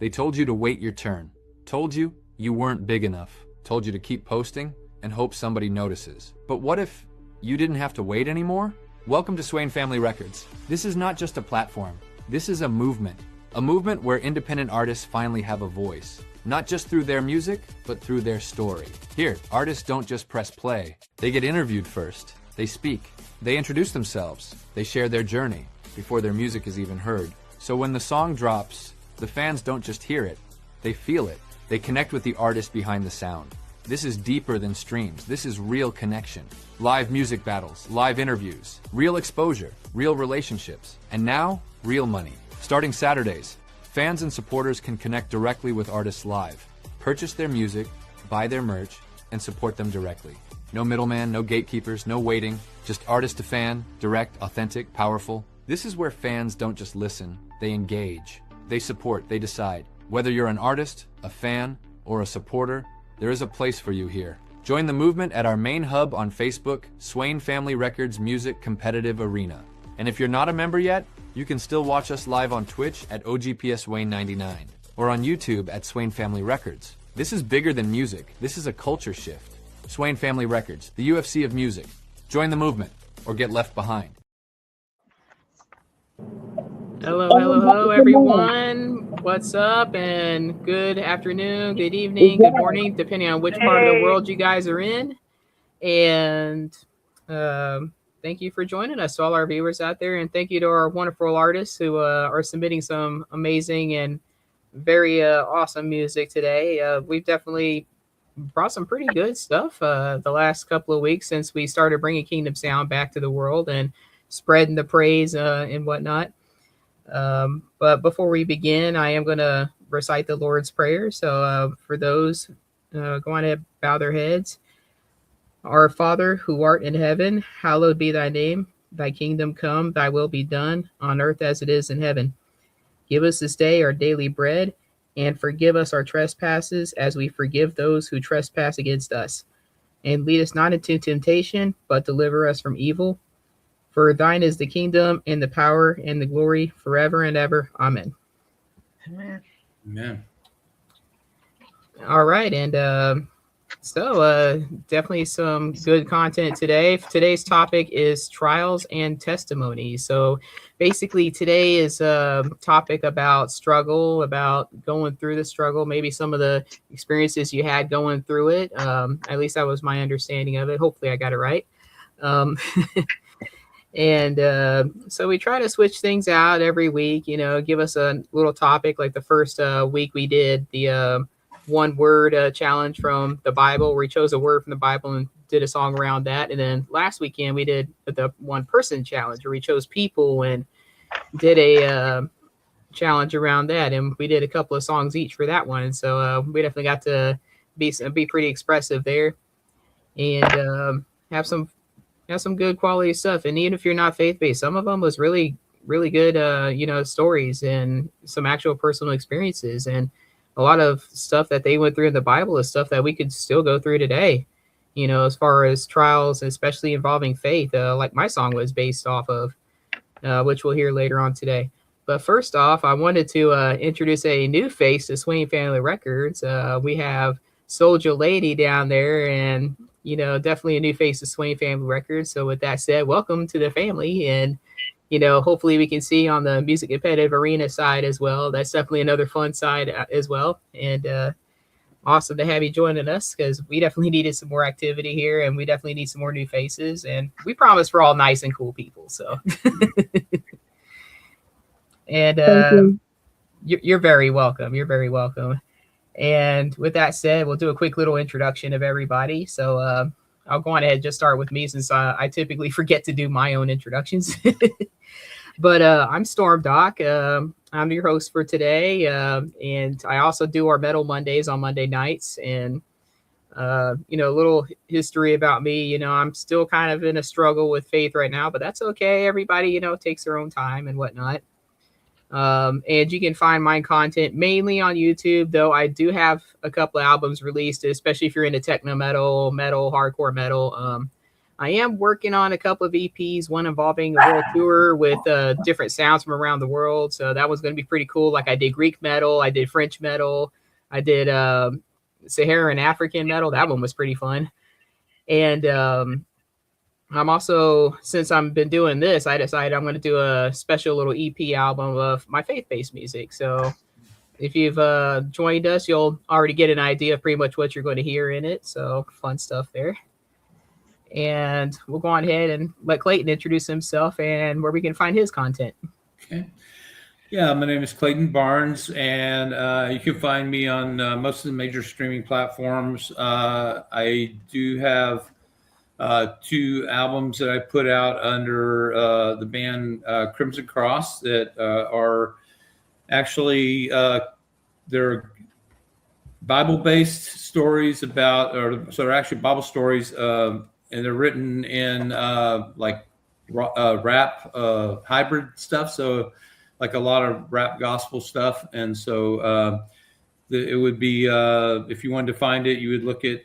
They told you to wait your turn, told you you weren't big enough, told you to keep posting and hope somebody notices. But what if you didn't have to wait anymore? Welcome to Swain Family Records. This is not just a platform. This is a movement where independent artists finally have a voice. Not just through their music, but through their story. Here, artists don't just press play. They get interviewed first. They speak. They introduce themselves. They share their journey before their music is even heard. So when the song drops, the fans don't just hear it. They feel it. They connect with the artist behind the sound. This is deeper than streams. This is real connection. Live music battles, live interviews, real exposure, real relationships, and now, real money. Starting Saturdays, fans and supporters can connect directly with artists live, purchase their music, buy their merch, and support them directly. No middleman, no gatekeepers, no waiting, just artist to fan, direct, authentic, powerful. This is where fans don't just listen, they engage. They support, they decide. Whether you're an artist, a fan, or a supporter, there is a place for you here. Join the movement at our main hub on Facebook, Swain Family Records Music Competitive Arena. And if you're not a member yet, you can still watch us live on Twitch at OGPSWayne99 or on YouTube at Swain Family Records. This is bigger than music. This is a culture shift. Swain Family Records, the UFC of music. Join the movement or get left behind. Hello, everyone. What's up? And good afternoon, good evening, good morning, depending on which part of the world you guys are in. And thank you for joining us, to all our viewers out there. And thank you to our wonderful artists who are submitting some amazing and very awesome music today. We've definitely brought some pretty good stuff the last couple of weeks since we started bringing Kingdom Sound back to the world and spreading the praise and whatnot. But before we begin, I am going to recite the Lord's Prayer. So for those, go on ahead, bow their heads. Our Father, who art in heaven, hallowed be thy name. Thy kingdom come, thy will be done, on earth as it is in heaven. Give us this day our daily bread, and forgive us our trespasses as we forgive those who trespass against us. And lead us not into temptation, but deliver us from evil. For thine is the kingdom and the power and the glory forever and ever. Amen. Amen. All right. And so definitely some good content today. Today's topic is trials and testimonies. So basically today is a topic about struggle, about going through the struggle, maybe some of the experiences you had going through it. At least that was my understanding of it. Hopefully I got it right. And so we try to switch things out every week, give us a little topic. Like the first week we did the one word challenge from the Bible, where we chose a word from the Bible and did a song around that. And then last weekend we did the one person challenge, where we chose people and did a challenge around that. And we did a couple of songs each for that one. And so we definitely got to be pretty expressive there and have some good quality stuff. And even if you're not faith-based, some of them was really, really good, stories and some actual personal experiences. And a lot of stuff that they went through in the Bible is stuff that we could still go through today, as far as trials, especially involving faith, like my song was based off of, which we'll hear later on today. But first off, I wanted to introduce a new face to Swain Family Records. We have Soldier Lady down there, and definitely a new face to Swain Family Records. So with that said, welcome to the family. And, hopefully we can see on the music competitive arena side as well. That's definitely another fun side as well. And awesome to have you joining us, because we definitely needed some more activity here, and we definitely need some more new faces. And we promise we're all nice and cool people. So, and you're very welcome. You're very welcome. And with that said, we'll do a quick little introduction of everybody. So I'll go on ahead and just start with me, since I typically forget to do my own introductions. But I'm Storm Doc. I'm your host for today. And I also do our Metal Mondays on Monday nights. And, a little history about me. I'm still kind of in a struggle with faith right now, but that's okay. Everybody, takes their own time and whatnot. And you can find my content mainly on YouTube, though I do have a couple of albums released, especially if you're into techno metal, hardcore metal. I am working on a couple of EPs, one involving a world tour with different sounds from around the world. So that was going to be pretty cool. Like I did Greek metal, I did French metal, I did Saharan African metal. That one was pretty fun. And I'm also, since I've been doing this, I decided I'm going to do a special little EP album of my faith-based music. So if you've joined us, you'll already get an idea of pretty much what you're going to hear in it. So fun stuff there. And we'll go on ahead and let Clayton introduce himself and where we can find his content. Okay. Yeah, my name is Clayton Barnes, and you can find me on most of the major streaming platforms. I do have 2 albums that I put out under the band Crimson Cross that are actually they're Bible-based stories about, or so they're actually Bible stories, and they're written in like rap hybrid stuff. So like a lot of rap gospel stuff. And so it would be, if you wanted to find it, you would look at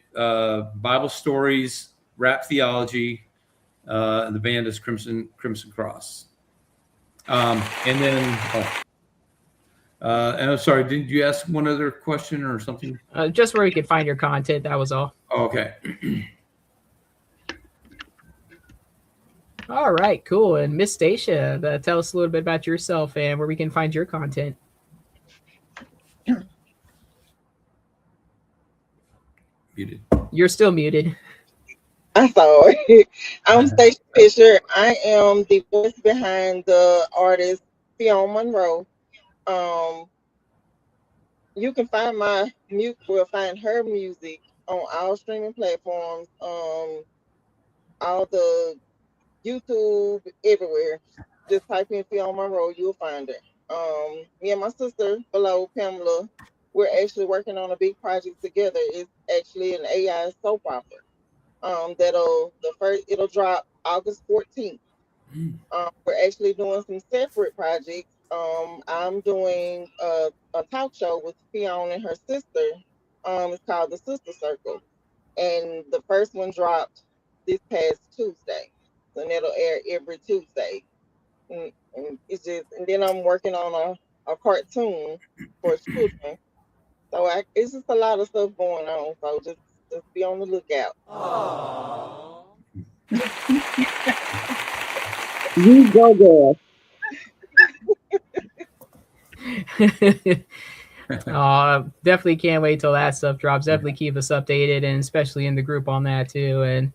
Bible stories, rap theology, and the band is Crimson Cross. And then, and I'm sorry, did you ask one other question or something? Just where you can find your content. That was all. Oh, okay. All right, cool. And Miss Stacia, tell us a little bit about yourself and where we can find your content. Muted. You're still muted. I'm sorry. I'm Stacia Fisher. I am the voice behind the artist Fiona Monroe. You can find find her music on all streaming platforms, all the YouTube, everywhere. Just type in Fiona Monroe, you'll find her. Me and my sister below, Pamela, we're actually working on a big project together. It's actually an AI soap opera. It'll drop August 14th. We're actually doing some separate projects. I'm doing a talk show with Fiona and her sister. It's called The Sister Circle. And the first one dropped this past Tuesday. And it'll air every Tuesday. And then I'm working on a cartoon for children. So it's just a lot of stuff going on. So just be on the lookout. You go, girl. Definitely can't wait till that stuff drops. Definitely keep us updated, and especially in the group on that too. And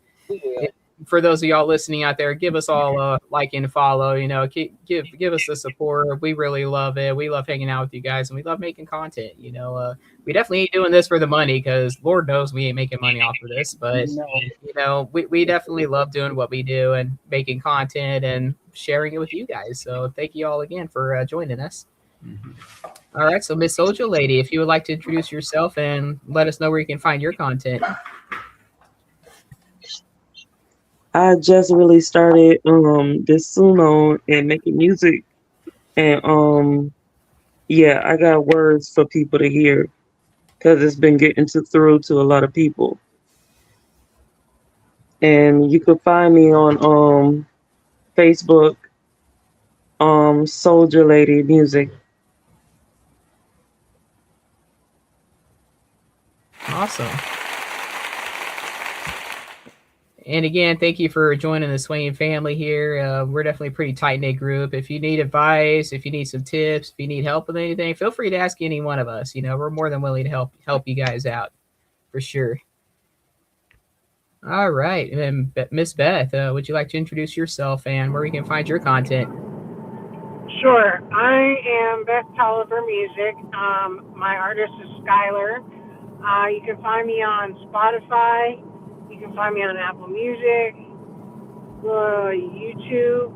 for those of y'all listening out there, give us all a like and follow. You know, give us the support. We really love it. We love hanging out with you guys, and we love making content. You know, we definitely ain't doing this for the money, because Lord knows we ain't making money off of this. But you know, we definitely love doing what we do and making content and sharing it with you guys. So thank you all again for joining us. Mm-hmm. All right, so Miss Soldier Lady, if you would like to introduce yourself and let us know where you can find your content. I just really started this soon on and making music, and yeah, I got words for people to hear, because it's been getting through to a lot of people. And you can find me on Facebook, Soldier Lady Music. Awesome. And again, thank you for joining the Swain family here. We're definitely a pretty tight-knit group. If you need advice, if you need some tips, if you need help with anything, feel free to ask any one of us. You know, we're more than willing to help you guys out, for sure. All right. And Miss Beth, would you like to introduce yourself and where we can find your content? Sure. I am Beth Tolliver Music. My artist is Skylar. You can find me on Spotify. You can find me on Apple Music, YouTube,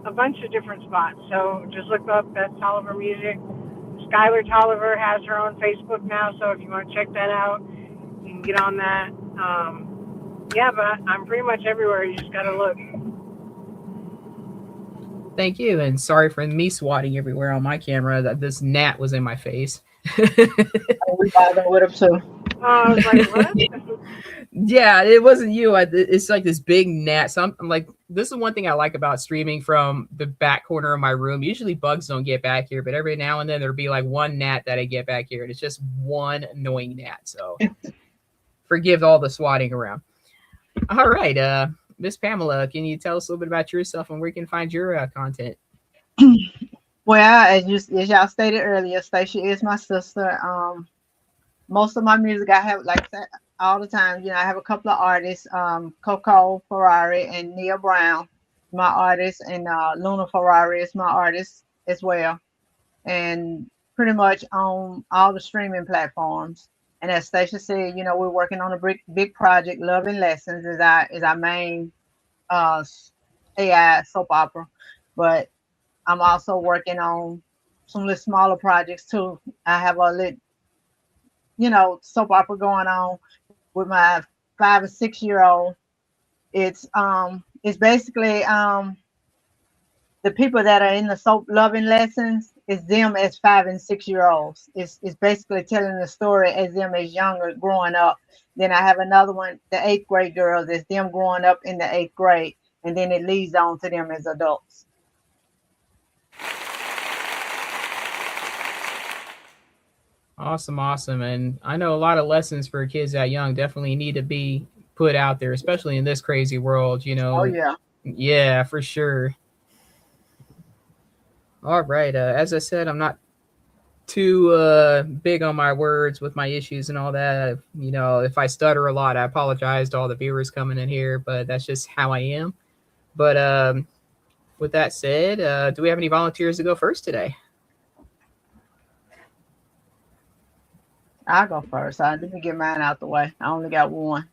a bunch of different spots. So just look up Beth Tolliver Music. Skylar Tolliver has her own Facebook now, so if you want to check that out, you can get on that. Yeah, but I'm pretty much everywhere. You just got to look. Thank you, and sorry for me swatting everywhere on my camera. That this gnat was in my face. We bothered with him too. I was like, what? Yeah, it wasn't you. It's like this big gnat. So I'm like, this is one thing I like about streaming from the back corner of my room. Usually bugs don't get back here, but every now and then there'll be like one gnat that I get back here, and it's just one annoying gnat. So forgive all the swatting around. All right, Miss Pamela, can you tell us a little bit about yourself and where you can find your content? Well, as y'all stated earlier, Stacia is my sister. Most of my music I have, like I said, all the time. You know, I have a couple of artists, Coco Ferrari and Nia Brown, my artist, and Luna Ferrari is my artist as well. And pretty much on all the streaming platforms. And as Stacia said, you know, we're working on a big project. Love and Lessons is our main AI soap opera, but I'm also working on some little smaller projects too. I have a little, you know, soap opera going on with my 5 and 6 year old. It's basically the people that are in the soap loving lessons is them as 5 and 6 year olds. It's basically telling the story as them as younger growing up. Then I have another one, the 8th grade girls, is them growing up in the 8th grade, and then it leads on to them as adults. Awesome. And I know a lot of lessons for kids that young definitely need to be put out there, especially in this crazy world, you know. Oh, yeah. Yeah, for sure. All right. As I said, I'm not too big on my words with my issues and all that. You know, if I stutter a lot, I apologize to all the viewers coming in here, but that's just how I am. But with that said, do we have any volunteers to go first today? I'll go first. Let me get mine out the way. I only got one.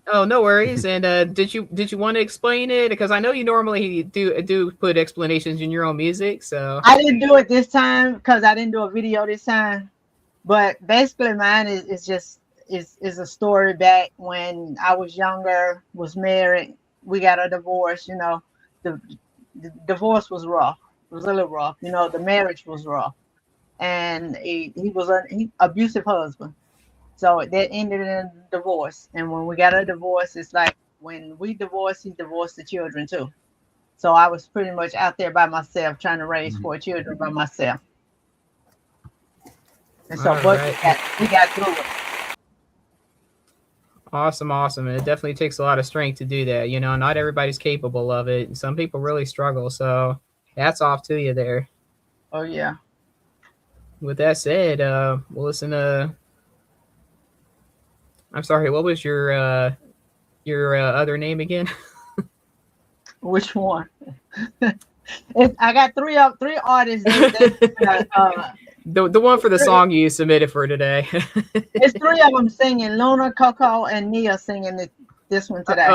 Oh, no worries. And did you want to explain it? Because I know you normally do put explanations in your own music. So I didn't do it this time because I didn't do a video this time. But basically, mine is a story back when I was younger, was married. We got a divorce. You know, the divorce was rough. It was a little rough. You know, the marriage was rough. And he was an abusive husband, so that ended in divorce. And when we got a divorce, it's like when we divorced, he divorced the children too. So I was pretty much out there by myself trying to raise 4 children by myself. And so, but we got through it. Awesome. And it definitely takes a lot of strength to do that. You know, not everybody's capable of it. Some people really struggle. So hats off to you there. Oh yeah. With that said, we'll listen to. I'm sorry. What was your other name again? Which one? I got three artists. The one for the song you submitted for today. It's 3 of them singing. Luna, Coco, and Nia singing this one today.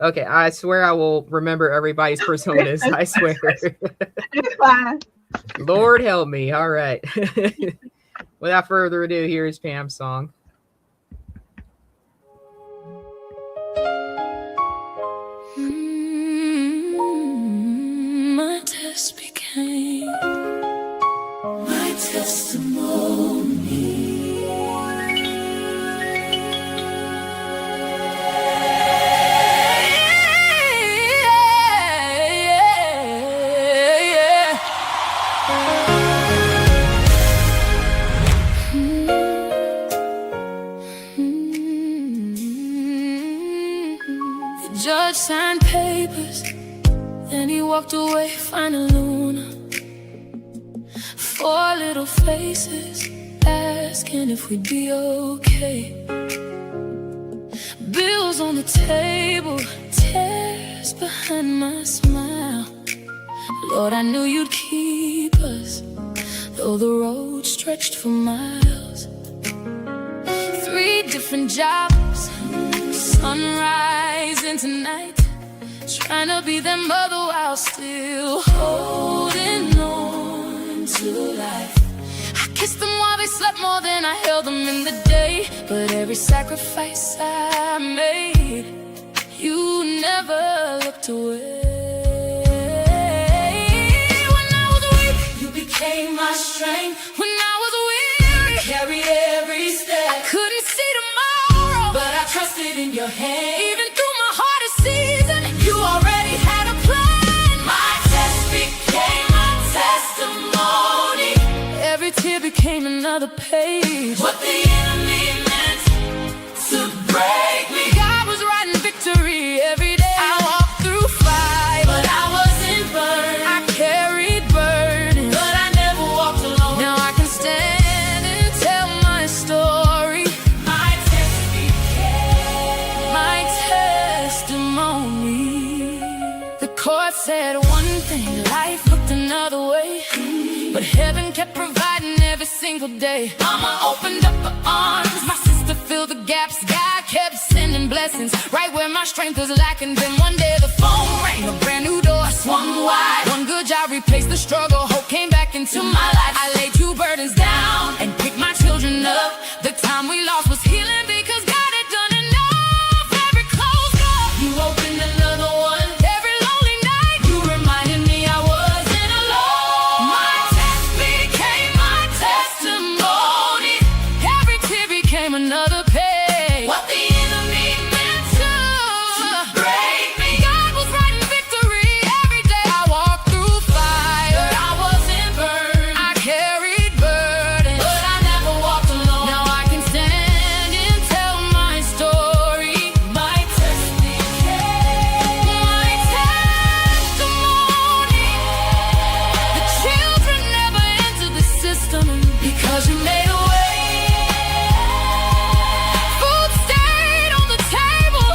Okay. I swear I will remember everybody's personas. I swear. It's fine. Lord help me. All right. Without further ado, here's Pam's song. My test became my testimony. Judge signed papers, then he walked away, finding Luna. 4 little faces asking if we'd be okay. Bills on the table, tears behind my smile. Lord, I knew you'd keep us, though the road stretched for miles. 3 different jobs, sunrise into night, trying to be their mother while still holding on to life. I kissed them while they slept more than I held them in the day. But every sacrifice I made, you never looked away. When I was weak, you became my strength. When I was weary, carried every step. I couldn't see tomorrow, but I trusted in your hand. Even through my hardest season, you already had a plan. My test became a testimony. Every tear became another page. What the enemy meant to break me, God was writing victory every day. I walked through fire, but I wasn't burned. I carried burdens, but I never walked alone. Now I can stand and tell my story. My test became my testimony. The court said one thing, life looked another way, but heaven kept providing every single day. Mama opened up her arms, my sister filled the gaps. God kept sending blessings right where my strength was lacking. Then one day the phone rang, a brand new door swung wide. One good job replaced the struggle, hope came back into my life. I laid 2 burdens down and picked my children up. The time we lost was healing because God had done enough. Every closed door, you opened another one. Every lonely night, you reminded me I wasn't alone. My test became my testimony. Every tear became another page. What the enemy meant to break me, God was writing victory every day. I walked through fire, but I wasn't burned. I carried burdens, but I never walked alone. Now I can stand and tell my story. My test became my testimony. The children never entered the system because you made a way. Food stayed on the table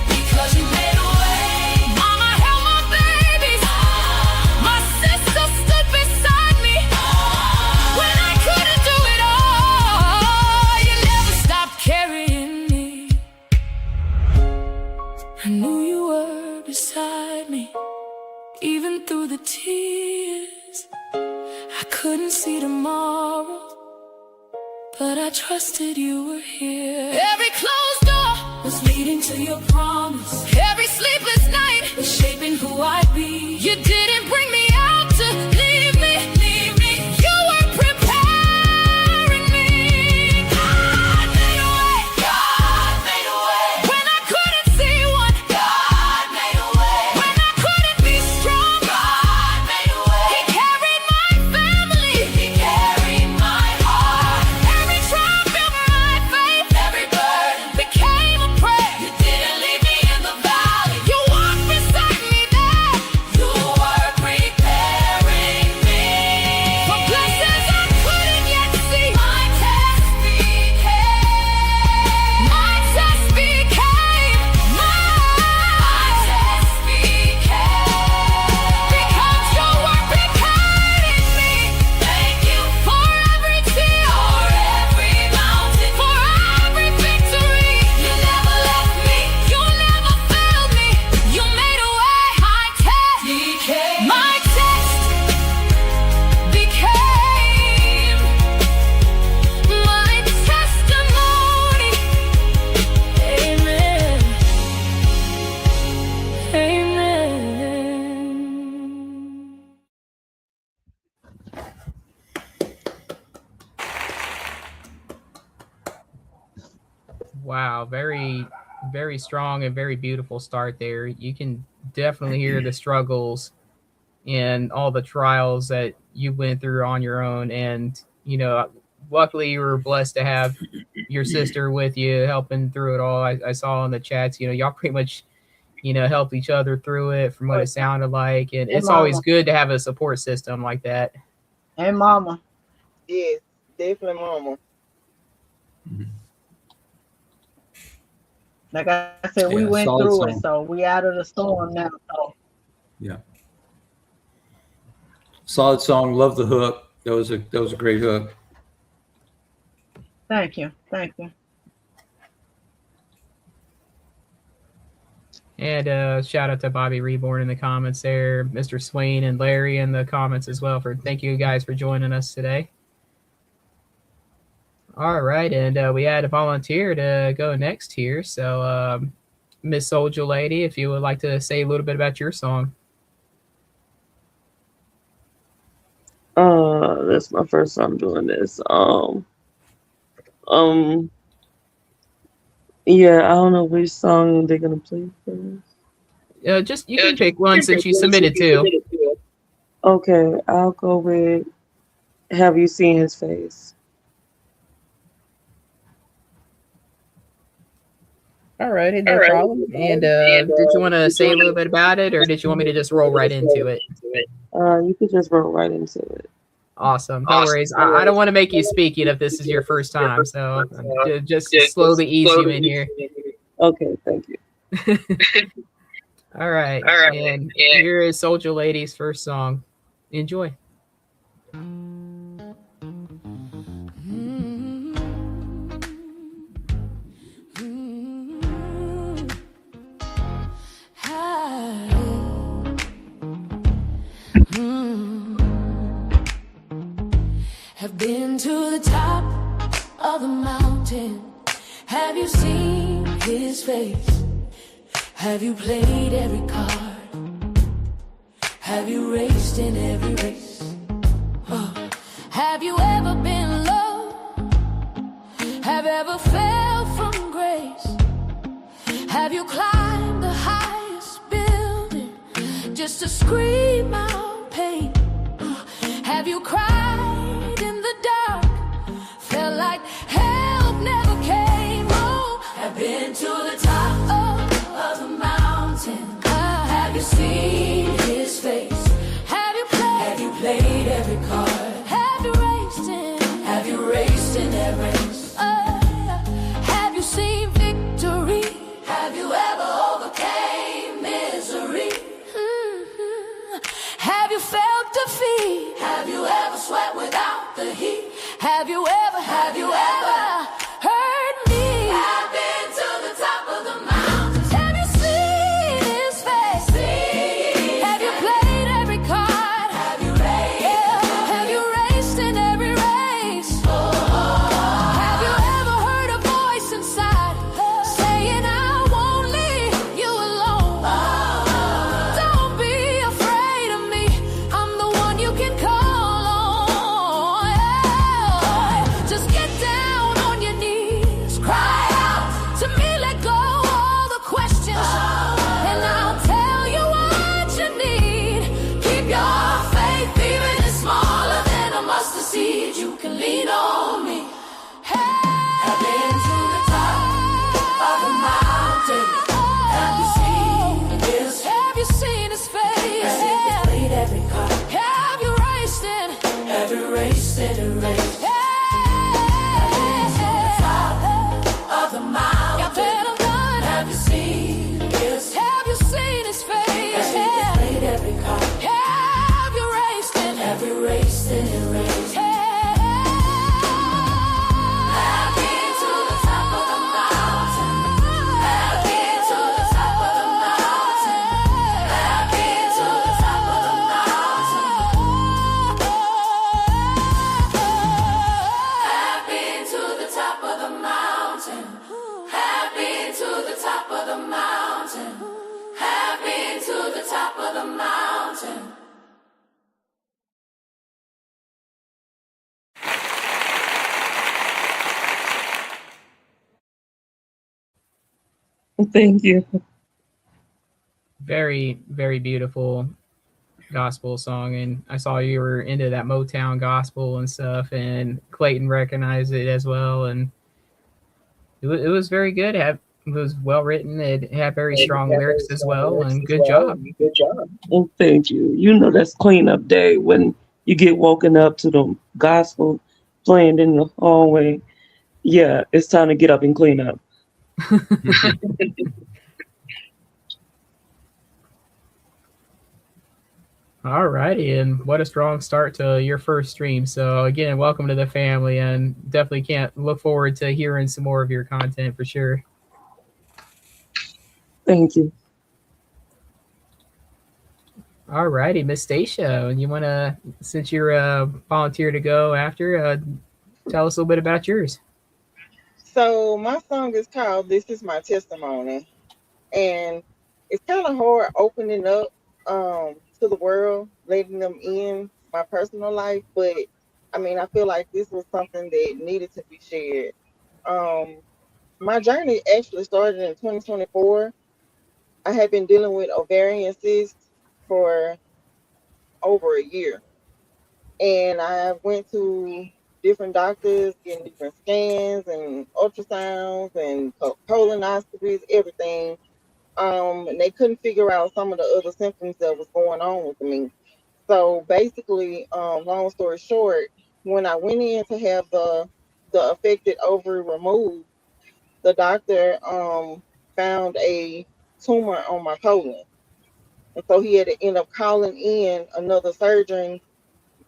because you made a way. Mama held my babies. My sister stood beside me when I couldn't do it all. You never stopped carrying me. I knew you were beside me, even through the tears. I couldn't see tomorrow, but I trusted you were here. Every closed door was leading to your promise. Every sleepless night was shaping who I'd be. You didn't bring me out to leave me. You were preparing me. God made a way. God made a way. When I couldn't see one, God made a way. When I couldn't be strong, God made a way. He carried my family. He carried my heart. Every trial built my faith. Every burden became a prayer. You didn't leave me in the valley. You walked beside me there. You were preparing me for blessings I couldn't yet see. My test became my test became my test became because your work became in me. Thank you for every tear, for every mountain, for every victory. You never left me. You never failed me. You made a way. My test became my test became my testimony. Amen. Amen. Wow, very, very strong and very beautiful start there. You can definitely hear the struggles and all the trials that you went through on your own. And, you know, luckily you were blessed to have your sister with you helping through it all. I saw in the chats, you know, y'all pretty much, you know, helped each other through it from what it sounded like. And it's always good to have a support system like that. And mama. Yes, definitely mama. Like I said, we Yeah, went solid through song. it, so we out of the storm now. So Yeah. Solid song. Love the hook. That was a great hook. thank you. Thank you. And shout out to Bobby Reborn in the comments there, Mr. Swain and Larry in the comments as well. Thank you guys for joining us today. All right, and we had a volunteer to go next here. So, Miss Soldier Lady, if you would like to say a little bit about your song. That's my first time doing this. Yeah, I don't know which song they're gonna play first. Just you can pick one since you submitted two. Okay, I'll go with Have You Seen His Face? All righty, no problem. And did you want to say a little bit about it, or did you want me to just roll right into it? You could just roll right into it. Awesome. No worries. I don't want to make you speak if this is your first time, so just slowly ease you in here. Okay, thank you. All right. And here is Soldier Lady's first song. Enjoy. Have been to the top of the mountain. Have you seen his face? Have you played every card? Have you raced in every race? Have you ever been low? Have ever fell from grace? Have you climbed the highest building just to scream out pain? Have you cried in the dark? Felt like help never came. Oh, have been to the top of the mountain. Have you seen his face? Have you played every card? Have you raced in? Have you raced in that race? Have you seen victory? Have you ever overcame misery? Have you felt defeat? Have you ever sweat without the heat? Have you ever heard me? I've been to the top of the mountain. Have you seen his face? Have you played every card? Have you raced in every race? Have you ever heard a voice inside saying, I won't leave you alone? Don't be afraid of me. I'm the one you can call on. Just get down on your knees, cry out to me, let go all the questions, and I'll tell you what you need. Keep your faith even it's smaller than a mustard seed. You can lean on me. Have been to the top of the mountain. Have you seen his? Have you seen his face? Have you played every card? Have you raced in? Have you raced in a race? Of the mountain. Have you seen his? Have you seen his face? Have you played every card? Have you raced in? Have you raced in a race? Have been to the top of the mountain. Have been to the top of the mountain. Have been to the top of the mountain. Have been to the top of the mountain. Have been to the top of the mountain. Have been to the top of the mountain. Thank you. Very, very beautiful gospel song. And I saw you were into that Motown gospel and stuff, and Clayton recognized it as well. And it was very good. It was well written. It had very strong lyrics as well. And good job. Oh, thank you. You know that's cleanup day when you get woken up to the gospel playing in the hallway. Yeah, it's time to get up and clean up. All righty, and what a strong start to your first stream. So again, welcome to the family, and definitely can't look forward to hearing some more of your content for sure. Thank you. All righty, Miss Stacia, you want to, since you're a volunteer to go after, tell us a little bit about yours. So my song is called "This Is My Testimony," and it's kind of hard opening up to the world, letting them in my personal life. But I mean, I feel like this was something that needed to be shared. My journey actually started in 2024. I had been dealing with ovarian cysts for over a year. And I went to different doctors, getting different scans and ultrasounds and colonoscopies, everything. And they couldn't figure out some of the other symptoms that was going on with me. So basically, long story short, when I went in to have the affected ovary removed, the doctor found a tumor on my colon. And so he had to end up calling in another surgeon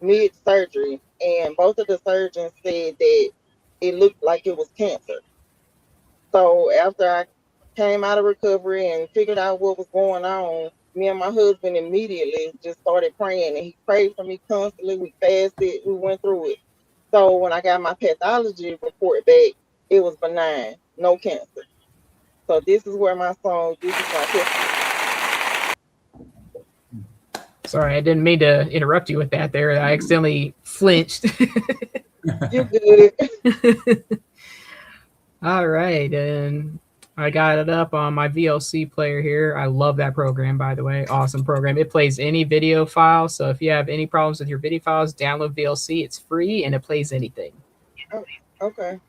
mid-surgery, and both of the surgeons said that it looked like it was cancer. So after I came out of recovery and figured out what was going on, me and my husband immediately just started praying, and he prayed for me constantly. We fasted, we went through it. So when I got my pathology report back, it was benign, no cancer. So this is where my song, this is my testimony. Sorry, I didn't mean to interrupt you with that there. I accidentally flinched. You're good. All right, and I got it up on my VLC player here. I love that program, by the way. Awesome program. It plays any video file. So if you have any problems with your video files, download VLC. It's free and it plays anything. Oh, okay.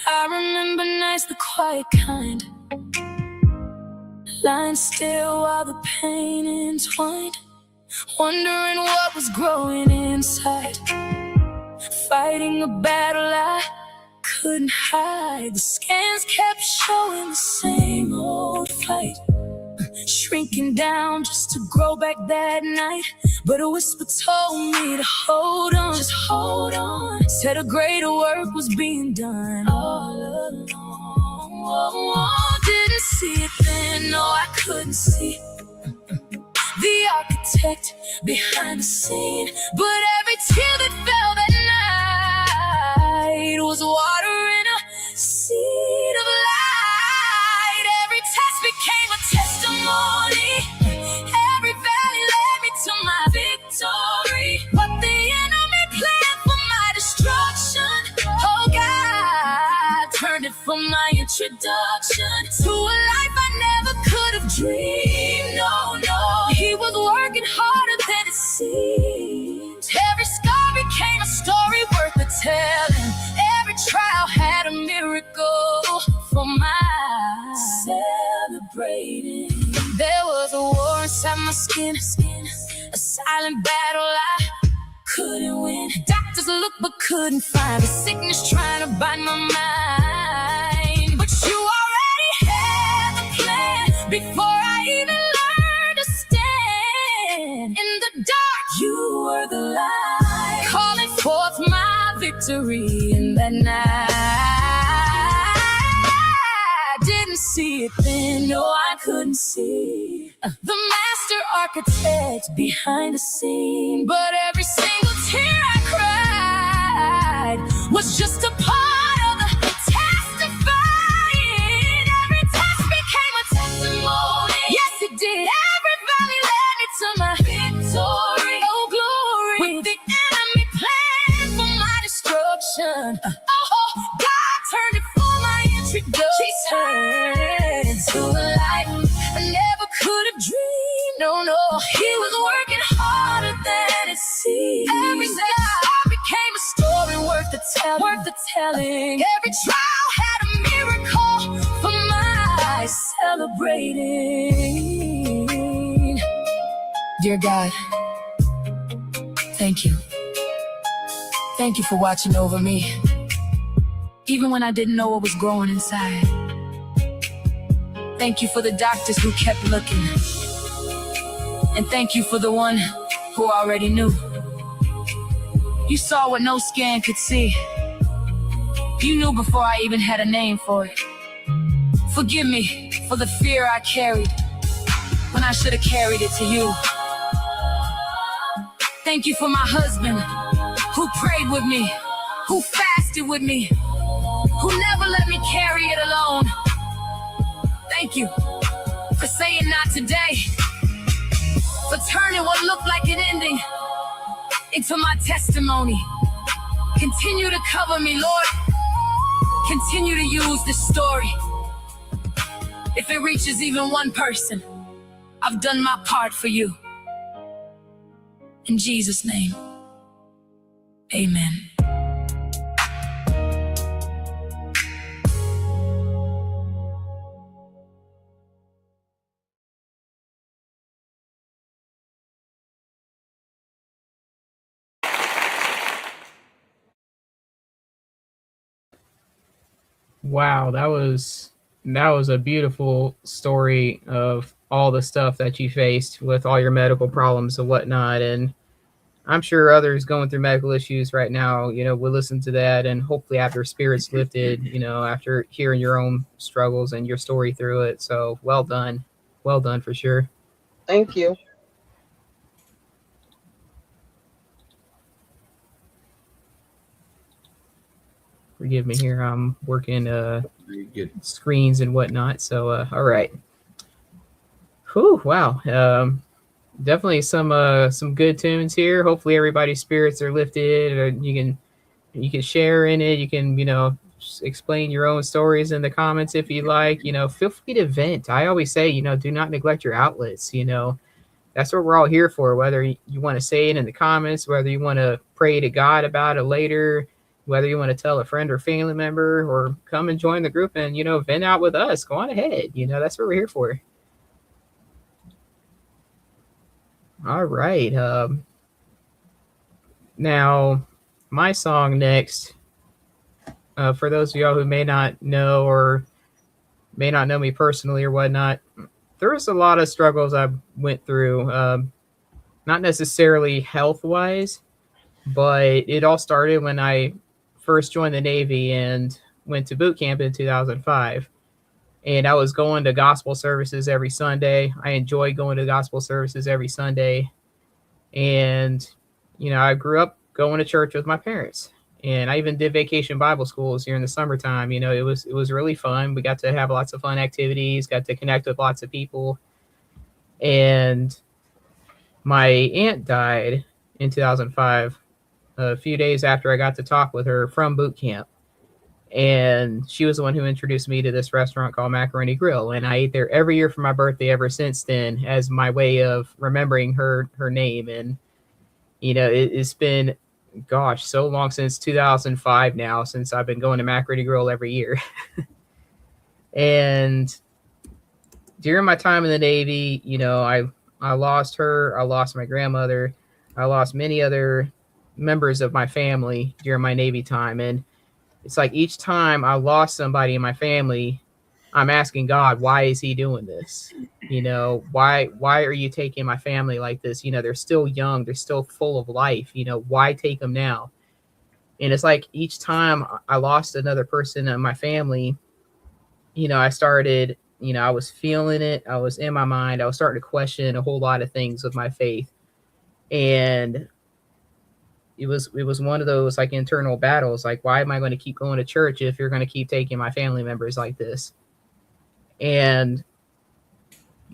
I remember nights the quiet kind, lying still while the pain entwined, wondering what was growing inside, fighting a battle I couldn't hide. The scans kept showing the same old fight, shrinking down just to grow back that night. But a whisper told me to hold on, just hold on. Said a greater work was being done all along. Didn't see it then, no, I couldn't see the architect behind the scene. But every tear that fell that night was watering a seed of light. Every test became a testimony. Every valley led me to my victory. What the enemy planned for my destruction, oh God turned it from my introduction to a life I never could have dreamed. No, no, he was working harder than it seemed. Every scar became a story worth the telling. Every trial had a miracle for my celebrating. There was a war inside my skin, a silent battle I couldn't win. Doctors looked but couldn't find the sickness trying to bite my mind. But you already had the plan before I even learned to stand. In the dark, you were the light, calling forth my victory in that night. Didn't see it then, no, I couldn't see the master architect behind the scene. But every single tear I cried was just a part of the testifying. Every test became a testimony. Yes, it did. Every valley led me to my victory. Oh, glory. When the enemy planned for my destruction, oh, God turned it for my introduction to a life I never could have dreamed. No, no, he was working harder than it seemed. Every scar became a story worth the telling. Every trial had a miracle for my celebrating. Dear God, thank you. Thank you for watching over me, even when I didn't know what was growing inside. Thank you for the doctors who kept looking. And thank you for the one who already knew. You saw what no scan could see. You knew before I even had a name for it. Forgive me for the fear I carried when I should have carried it to you. Thank you for my husband who prayed with me, who fasted with me, who never let me carry it alone. Thank you for saying not today, for turning what looked like an ending into my testimony. Continue to cover me, Lord. Continue to use this story. If it reaches even one person, I've done my part for you. In Jesus' name, amen. Wow, that was a beautiful story of all the stuff that you faced with all your medical problems and whatnot. And I'm sure others going through medical issues right now, will listen to that and hopefully have their spirits lifted, after hearing your own struggles and your story through it. So well done. Well done for sure. Thank you. Forgive me here. I'm working screens and whatnot. So all right. Whew, wow. Definitely some good tunes here. Hopefully everybody's spirits are lifted, or you can share in it. You can, explain your own stories in the comments if you like. Feel free to vent. I always say, do not neglect your outlets. That's what we're all here for, whether you want to say it in the comments, whether you want to pray to God about it later, whether you want to tell a friend or family member, or come and join the group and, vent out with us. Go on ahead. That's what we're here for. All right. Now, my song next, for those of y'all who may not know or may not know me personally or whatnot, there was a lot of struggles I went through, not necessarily health-wise, but it all started when I first joined the Navy and went to boot camp in 2005. And I was going to gospel services every Sunday. I enjoyed going to gospel services every Sunday. And, I grew up going to church with my parents. And I even did vacation Bible schools here in the summertime. It was really fun. We got to have lots of fun activities, got to connect with lots of people. And my aunt died in 2005, a few days after I got to talk with her from boot camp. And she was the one who introduced me to this restaurant called Macaroni Grill. And I ate there every year for my birthday ever since then, as my way of remembering her name. And, it's been, gosh, so long, since 2005 now, since I've been going to Macaroni Grill every year. And during my time in the Navy, I lost her, I lost my grandmother, I lost many other members of my family during my Navy time. And it's like each time I lost somebody in my family, I'm asking God, why is he doing this? Why are you taking my family like this? They're still young. They're still full of life. Why take them now? And it's like each time I lost another person in my family, I started, I was feeling it. I was in my mind. I was starting to question a whole lot of things with my faith. And it was one of those like internal battles. Like, why am I going to keep going to church if you're going to keep taking my family members like this? And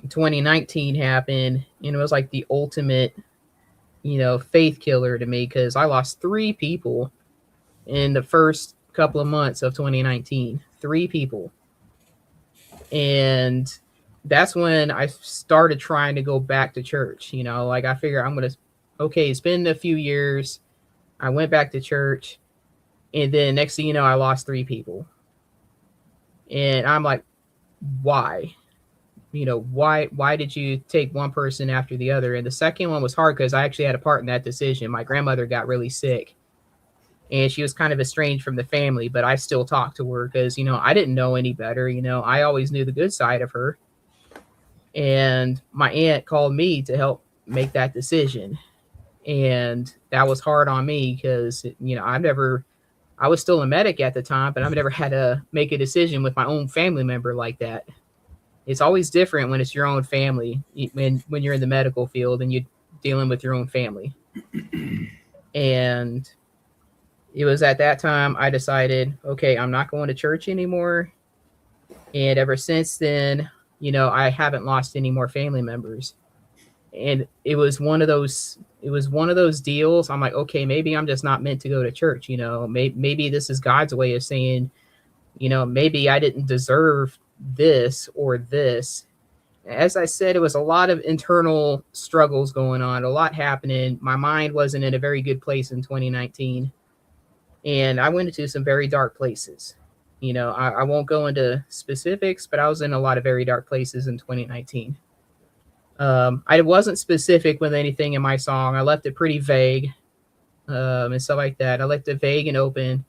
2019 happened, and it was like the ultimate, faith killer to me, because I lost 3 people in the first couple of months of 2019. 3 people. And that's when I started trying to go back to church. Like I figure okay, it's been a few years. I went back to church, and then next thing you know, I lost 3 people. And I'm like, why? Why did you take one person after the other? And the second one was hard because I actually had a part in that decision. My grandmother got really sick, and she was kind of estranged from the family, but I still talked to her because, I didn't know any better. I always knew the good side of her. And my aunt called me to help make that decision. And that was hard on me because, I've never I was still a medic at the time, but I've never had to make a decision with my own family member like that. It's always different when it's your own family, when you're in the medical field and you're dealing with your own family. And it was at that time I decided, okay, I'm not going to church anymore. And ever since then, I haven't lost any more family members. And it was one of those deals. I'm like, okay, maybe I'm just not meant to go to church. Maybe this is God's way of saying, maybe I didn't deserve this or this. As I said, it was a lot of internal struggles going on, a lot happening. My mind wasn't in a very good place in 2019. And I went into some very dark places. I won't go into specifics, but I was in a lot of very dark places in 2019. I wasn't specific with anything in my song. I left it pretty vague and stuff like that. I left it vague and open.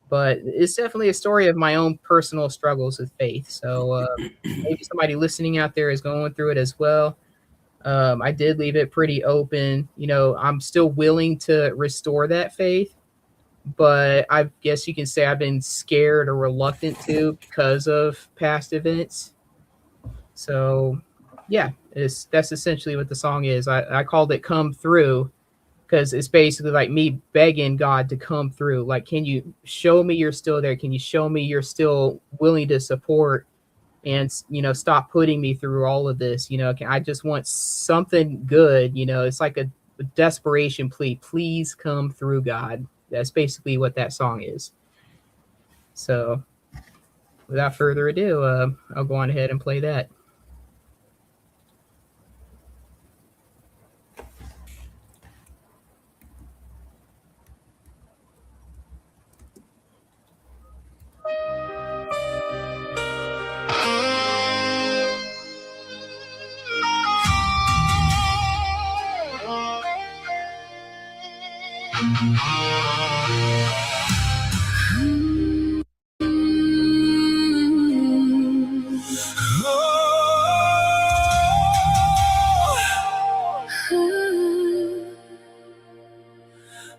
But it's definitely a story of my own personal struggles with faith. So maybe somebody listening out there is going through it as well. I did leave it pretty open. I'm still willing to restore that faith, but I guess you can say I've been scared or reluctant to because of past events. So yeah, that's essentially what the song is. I called it Come Through, because it's basically like me begging God to come through. Like, can you show me you're still there? Can you show me you're still willing to support and, stop putting me through all of this? I just want something good. It's like a desperation plea. Please come through, God. That's basically what that song is. So without further ado, I'll go on ahead and play that.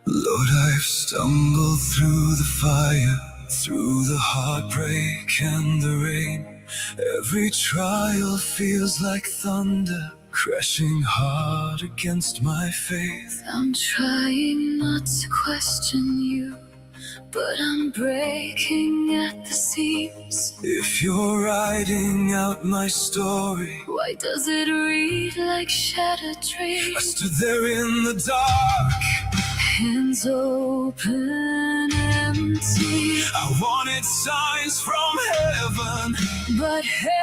Lord, I've stumbled through the fire, through the heartbreak and the rain. Every trial feels like thunder, crashing hard against my faith. I'm trying not to question you, but I'm breaking at the seams. If you're writing out my story, why does it read like shattered dreams? I stood there in the dark, hands open, empty. I wanted signs from heaven, but heaven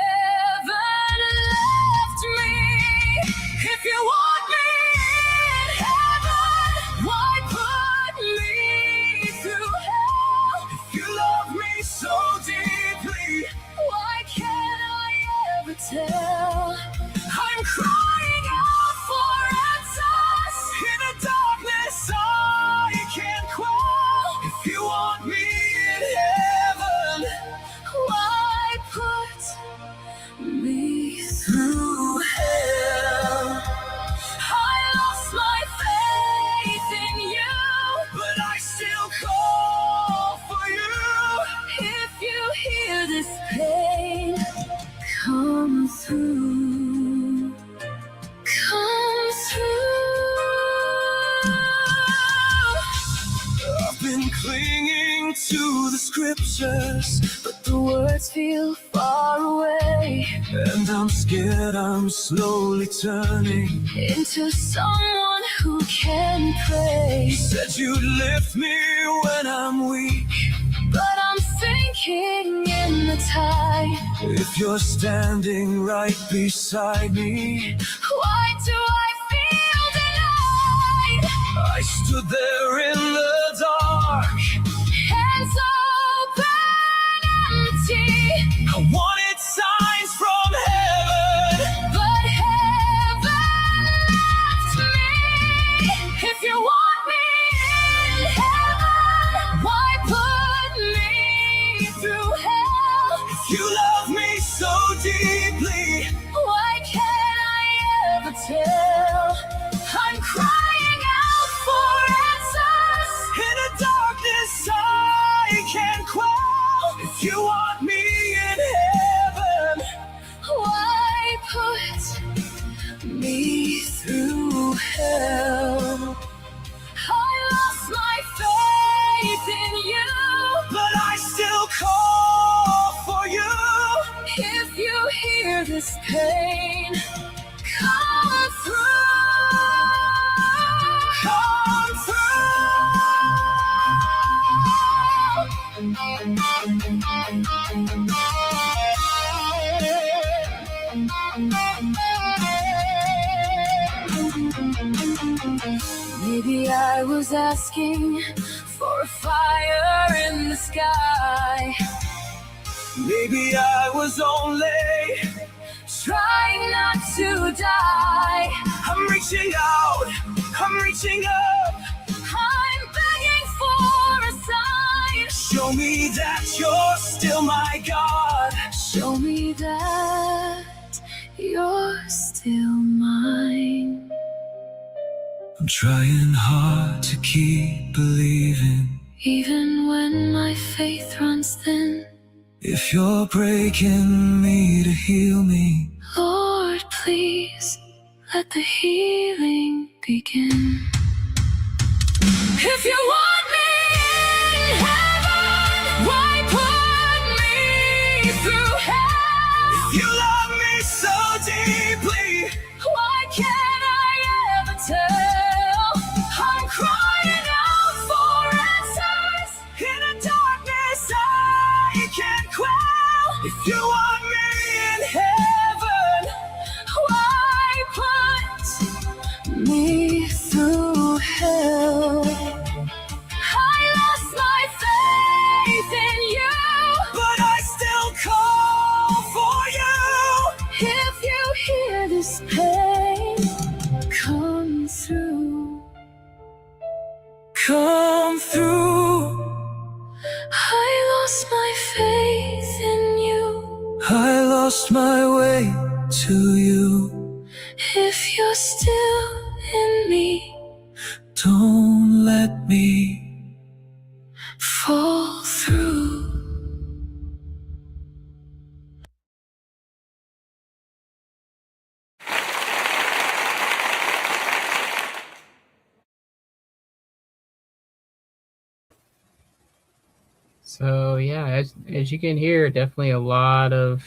left me. If you want me in heaven, why put me through hell? If you love me so deeply, why can't I ever tell? I'm crying out for answers in a darkness I can't quell. If you want me in heaven, why put me through hell? I lost my faith in you, but I still call for you. If you hear this pain, come through, come through. I've been clinging to the scriptures, but the words feel far away. And I'm scared I'm slowly turning into someone who can pray. Said you'd lift me when I'm weak, but I'm sinking in the tide. If you're standing right beside me, why do I feel denied? I stood there in the dark, hands open, empty. I wanted signs from heaven, but heaven left me. If you want me in heaven, why put me through hell? If you love me so deeply, why can't I ever tell? I'm crying out for answers in a darkness I hear this pain, come through, come through. Maybe I was asking for a fire in the sky. Maybe I was only trying not to die. I'm reaching out, I'm reaching up, I'm begging for a sign. Show me that you're still my God. Show me that you're still mine. I'm trying hard to keep believing, even when my faith runs thin. If you're breaking me to heal me, Lord, please let the healing begin. If you want me in heaven, why put me through hell? If you love me so deeply, why can't I ever tell? I'm crying out for answers in a darkness I can't quell. If you want me in heaven, why put me through hell? I lost my faith in you, but I still call for you. If you hear this pain, come through, come through. I lost my faith in you, I lost my way to you. If you're still in me, don't let me fall through. So yeah, as you can hear, definitely a lot of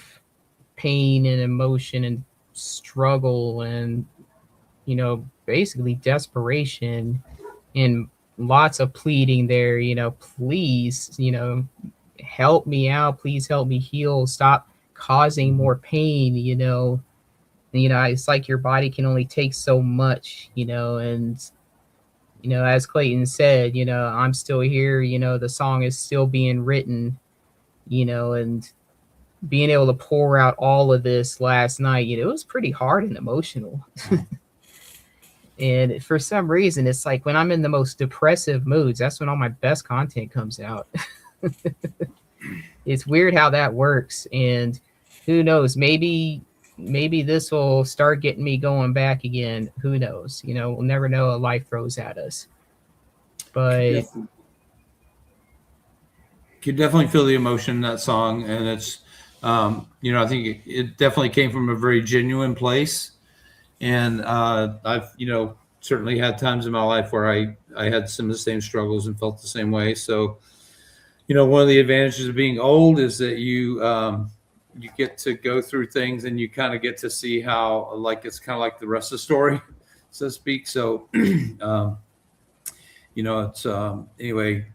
pain and emotion and struggle and, you know, basically desperation and lots of pleading there, you know, please, you know, help me out, please help me heal, stop causing more pain, you know. And, you know, it's like your body can only take so much, you know, and you know, as Clayton said, you know, I'm still here, you know, the song is still being written, you know, and being able to pour out all of this last night, you know, it was pretty hard and emotional. And for some reason, it's like when I'm in the most depressive moods, that's when all my best content comes out. It's weird how that works. And who knows, maybe this will start getting me going back again. Who knows? You know, we'll never know what life throws at us. But you can definitely feel the emotion in that song, and it's you know, I think it definitely came from a very genuine place. And I've, you know, certainly had times in my life where I had some of the same struggles and felt the same way. So, you know, one of the advantages of being old is that you get to go through things and you kind of get to see how, like, it's kind of like the rest of the story, so to speak. So, you know, it's anyway,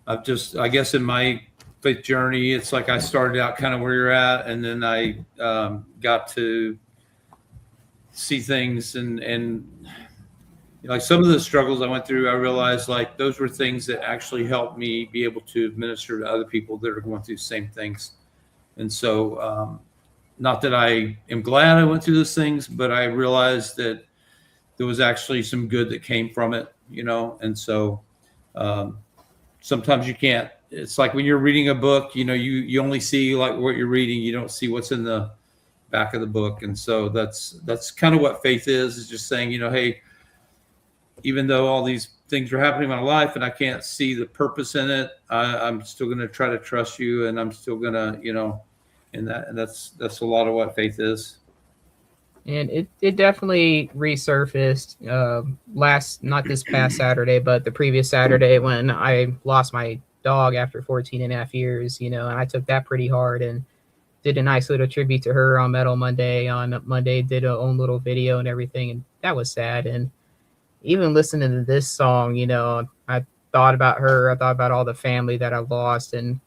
I guess in my faith journey, it's like I started out kind of where you're at, and then I got to see things and you know, like some of the struggles I went through, I realized like those were things that actually helped me be able to minister to other people that are going through the same things. And so, not that I am glad I went through those things, but I realized that there was actually some good that came from it, you know? And so, sometimes you can't, it's like when you're reading a book, you know, you only see like what you're reading. You don't see what's in the back of the book. And so that's kind of what faith is just saying, you know, hey, even though all these things are happening in my life and I can't see the purpose in it, I'm still going to try to trust you, and I'm still going to, you know, and that's a lot of what faith is. And it definitely resurfaced not this past Saturday, but the previous Saturday when I lost my dog after 14 and a half years, you know, and I took that pretty hard. And, did a nice little tribute to her on Metal Monday. On Monday, did her own little video and everything, and that was sad. And even listening to this song, I thought about her. I thought about all the family that I lost and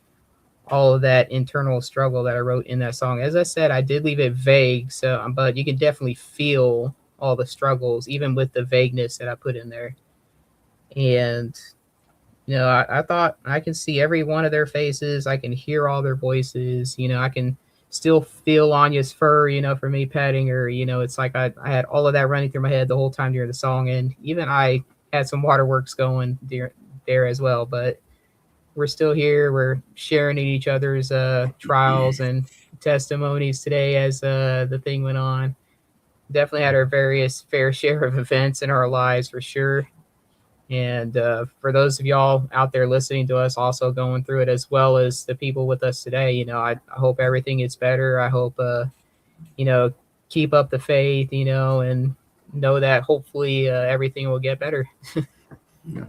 all of that internal struggle that I wrote in that song. As I said, I did leave it vague, so but you can definitely feel all the struggles, even with the vagueness that I put in there. And I thought I can see every one of their faces. I can hear all their voices. I can still feel Anya's fur, for me petting her. It's like I had all of that running through my head the whole time during the song. And even I had some waterworks going there as well. But we're still here. We're sharing in each other's trials and testimonies today as the thing went on. Definitely had our various fair share of events in our lives for sure. And for those of y'all out there listening to us, also going through it, as well as the people with us today, I hope everything gets better. I hope, keep up the faith, and know that hopefully everything will get better. Yeah.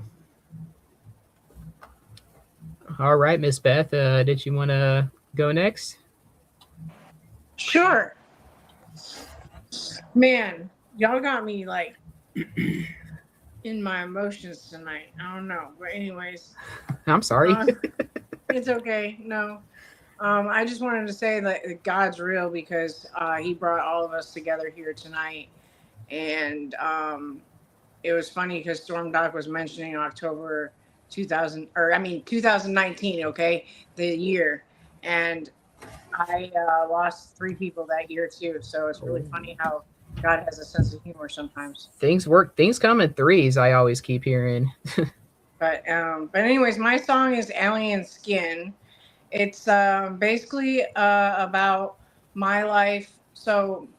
All right, Miss Beth, did you want to go next? Sure. Man, y'all got me like in my emotions tonight. I don't know, but anyways, I'm sorry. It's okay. No, I just wanted to say that God's real, because He brought all of us together here tonight, and it was funny because Storm Doc was mentioning October 2019. Okay, the year, and I lost 3 people that year too. So it's really funny how God has a sense of humor sometimes. Things come in threes, I always keep hearing. But anyways, my song is Alien Skin. It's basically about my life. So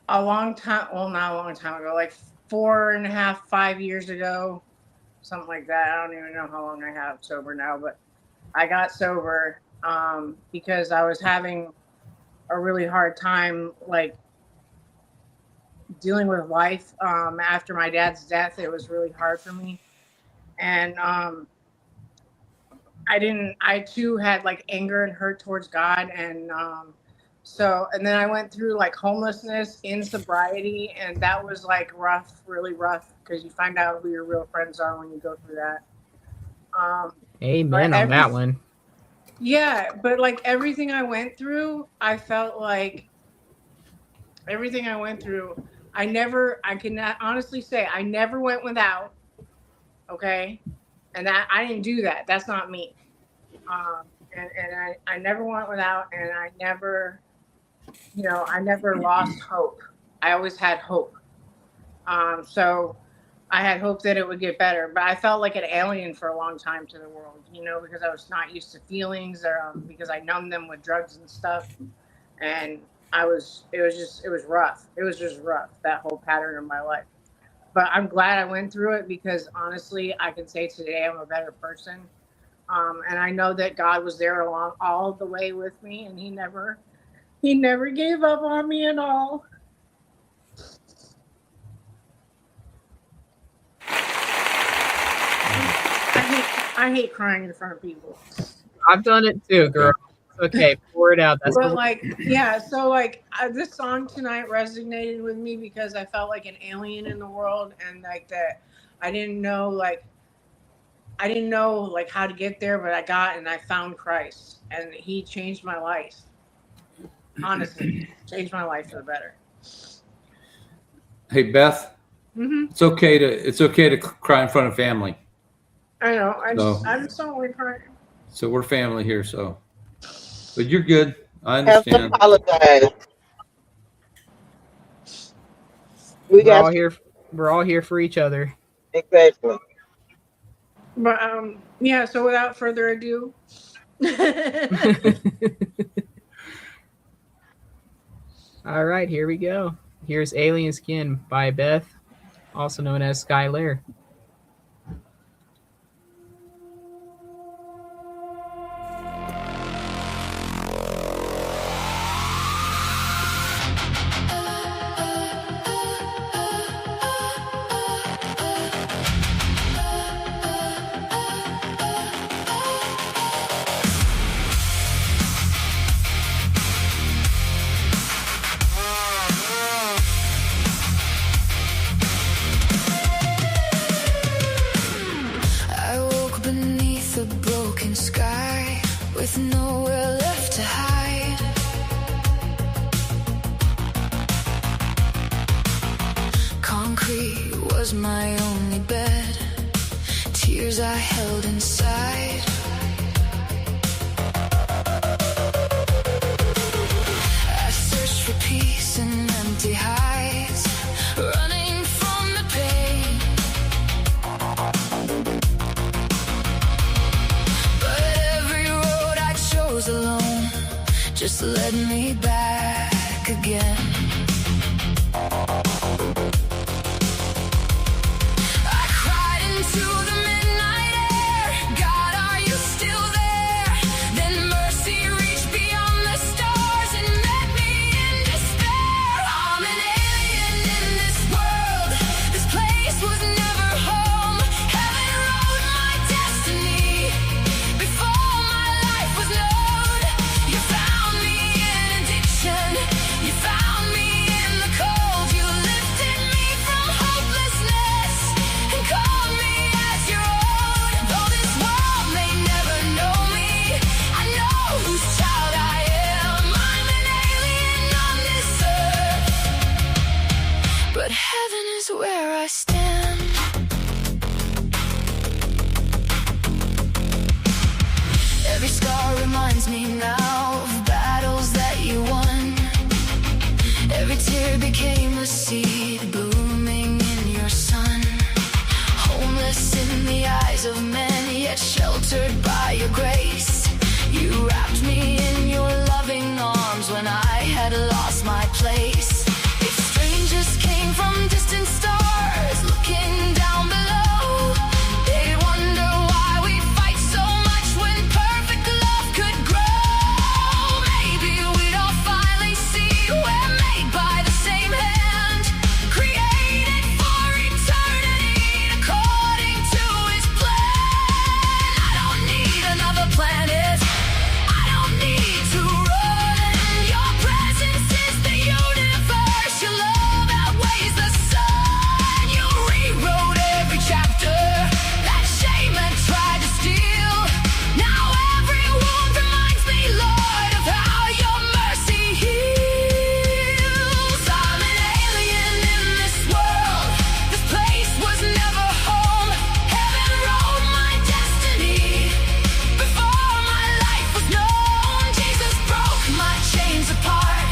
not a long time ago, like 4.5, 5 years ago, something like that. I don't even know how long I have sober now, but I got sober because I was having a really hard time, like, dealing with life. After my dad's death, it was really hard for me. And I too had like anger and hurt towards God. And then I went through like homelessness in sobriety, and that was like rough, really rough, because you find out who your real friends are when you go through that. Amen on that one. Yeah, but like everything I went through, I felt like everything I went through, I can honestly say I never went without. Okay. And that I didn't do that. That's not me. And I never went without, and I never lost hope. I always had hope. So I had hope that it would get better, but I felt like an alien for a long time to the world, because I was not used to feelings, or because I numbed them with drugs and stuff. And it was rough. It was just rough, that whole pattern of my life. But I'm glad I went through it, because honestly, I can say today I'm a better person. And I know that God was there along all the way with me, and He never gave up on me at all. I hate crying in front of people. I've done it too, girl. Okay, pour it out. That's but this song tonight resonated with me because I felt like an alien in the world, and like that I didn't know how to get there, but I found Christ, and He changed my life. Honestly, changed my life for the better. Hey Beth, It's okay to cry in front of family. I know. I just don't want to cry. So we're family here. So, but you're good. I understand. Have to apologize. We're all here for each other. Exactly. But yeah. So without further ado. All right, here we go. Here's Alien Skin by Beth, also known as Skylar. just led me back again. I cried into the midnight air, God, are you still there? Then mercy reached beyond the stars and met me in despair. I'm an alien in this world, this place was never home. Heaven wrote my destiny before my life was known. You found me in addiction, you found me in the cold. You lifted me from hopelessness and called me as your own. Though this world may never know me, I know whose child I am. I'm an alien on this earth, but heaven is where I stand. Every scar reminds me now of battles that you won. Every tear became a seed blooming in your sun. Homeless in the eyes of men, yet sheltered by your grace. You wrapped me in your loving arms when I had lost my place. If strangers came from distant stars looking down below, they'd wonder why we fight so much when perfect love could grow. Maybe we'd all finally see we're made by the same hand, created for eternity according to his plan. I don't need another planet, I don't need to run. Your presence is the universe, your love outweighs the sun. You rewrote every chapter that shame had tried to steal. Now every wound reminds me, Lord, of how your mercy heals. I'm an alien in this world, this place was never home. Heaven wrote my destiny before my life was known. Jesus broke my chains apart,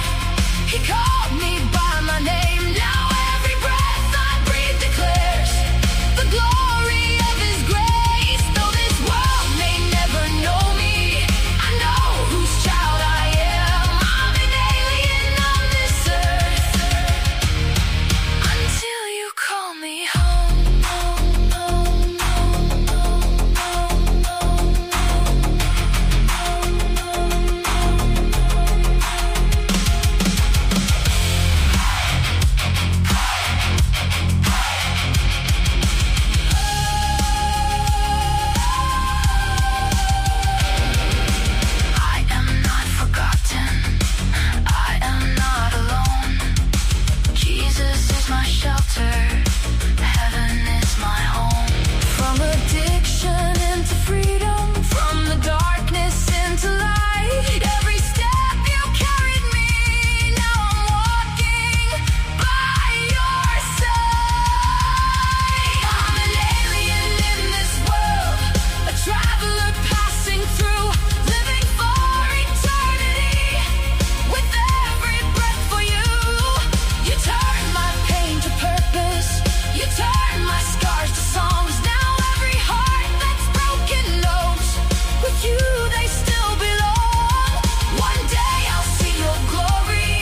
he called me by my name. Now every breath I breathe declares the glory of his grace. Though this world may never know me, I know whose child I am. I'm an alien on this earth until you call me home. I am not forgotten, I am not alone. Jesus is my shelter, heaven is my home. From addiction into freedom, from the darkness into light. Every step you carried me, now I'm walking by your side. I'm an alien in this world, a traveler passing through, living for eternity with every breath for you. You turn my pain to purpose, you turn my scars to songs. Now every heart that's broken knows with you they still belong. One day I'll see your glory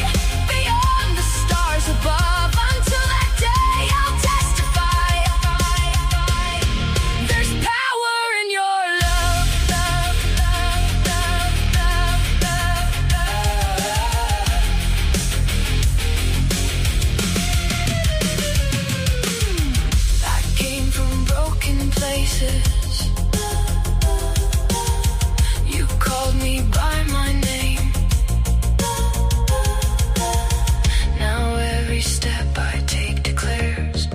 beyond the stars above. Until that day I'll testify, there's power in your love. I came from broken places, you called me by my name. Now every step I take declares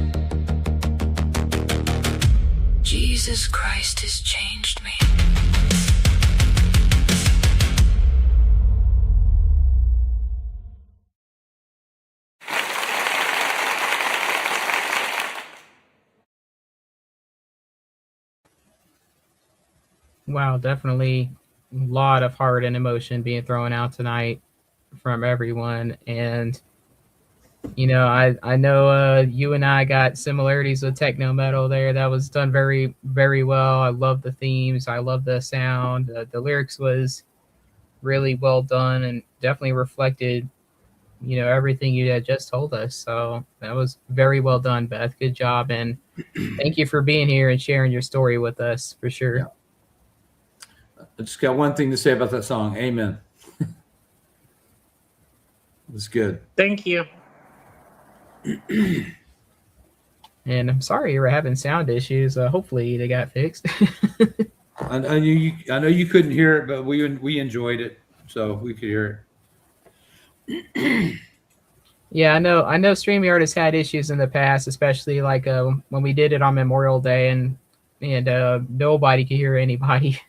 Jesus Christ has changed me. Wow, definitely a lot of heart and emotion being thrown out tonight from everyone. And you know, I know you and I got similarities with techno metal there. That was done very, very well. I love the themes. I love the sound. The lyrics was really well done and definitely reflected, everything you had just told us. So that was very well done, Beth. Good job. And thank you for being here and sharing your story with us for sure. Yeah. I just got one thing to say about that song. Amen. It's good. Thank you. And I'm sorry you were having sound issues. Hopefully they got fixed. I know you couldn't hear it, but we enjoyed it, so we could hear it. Yeah, I know StreamYard has had issues in the past, especially like when we did it on Memorial Day, and nobody could hear anybody.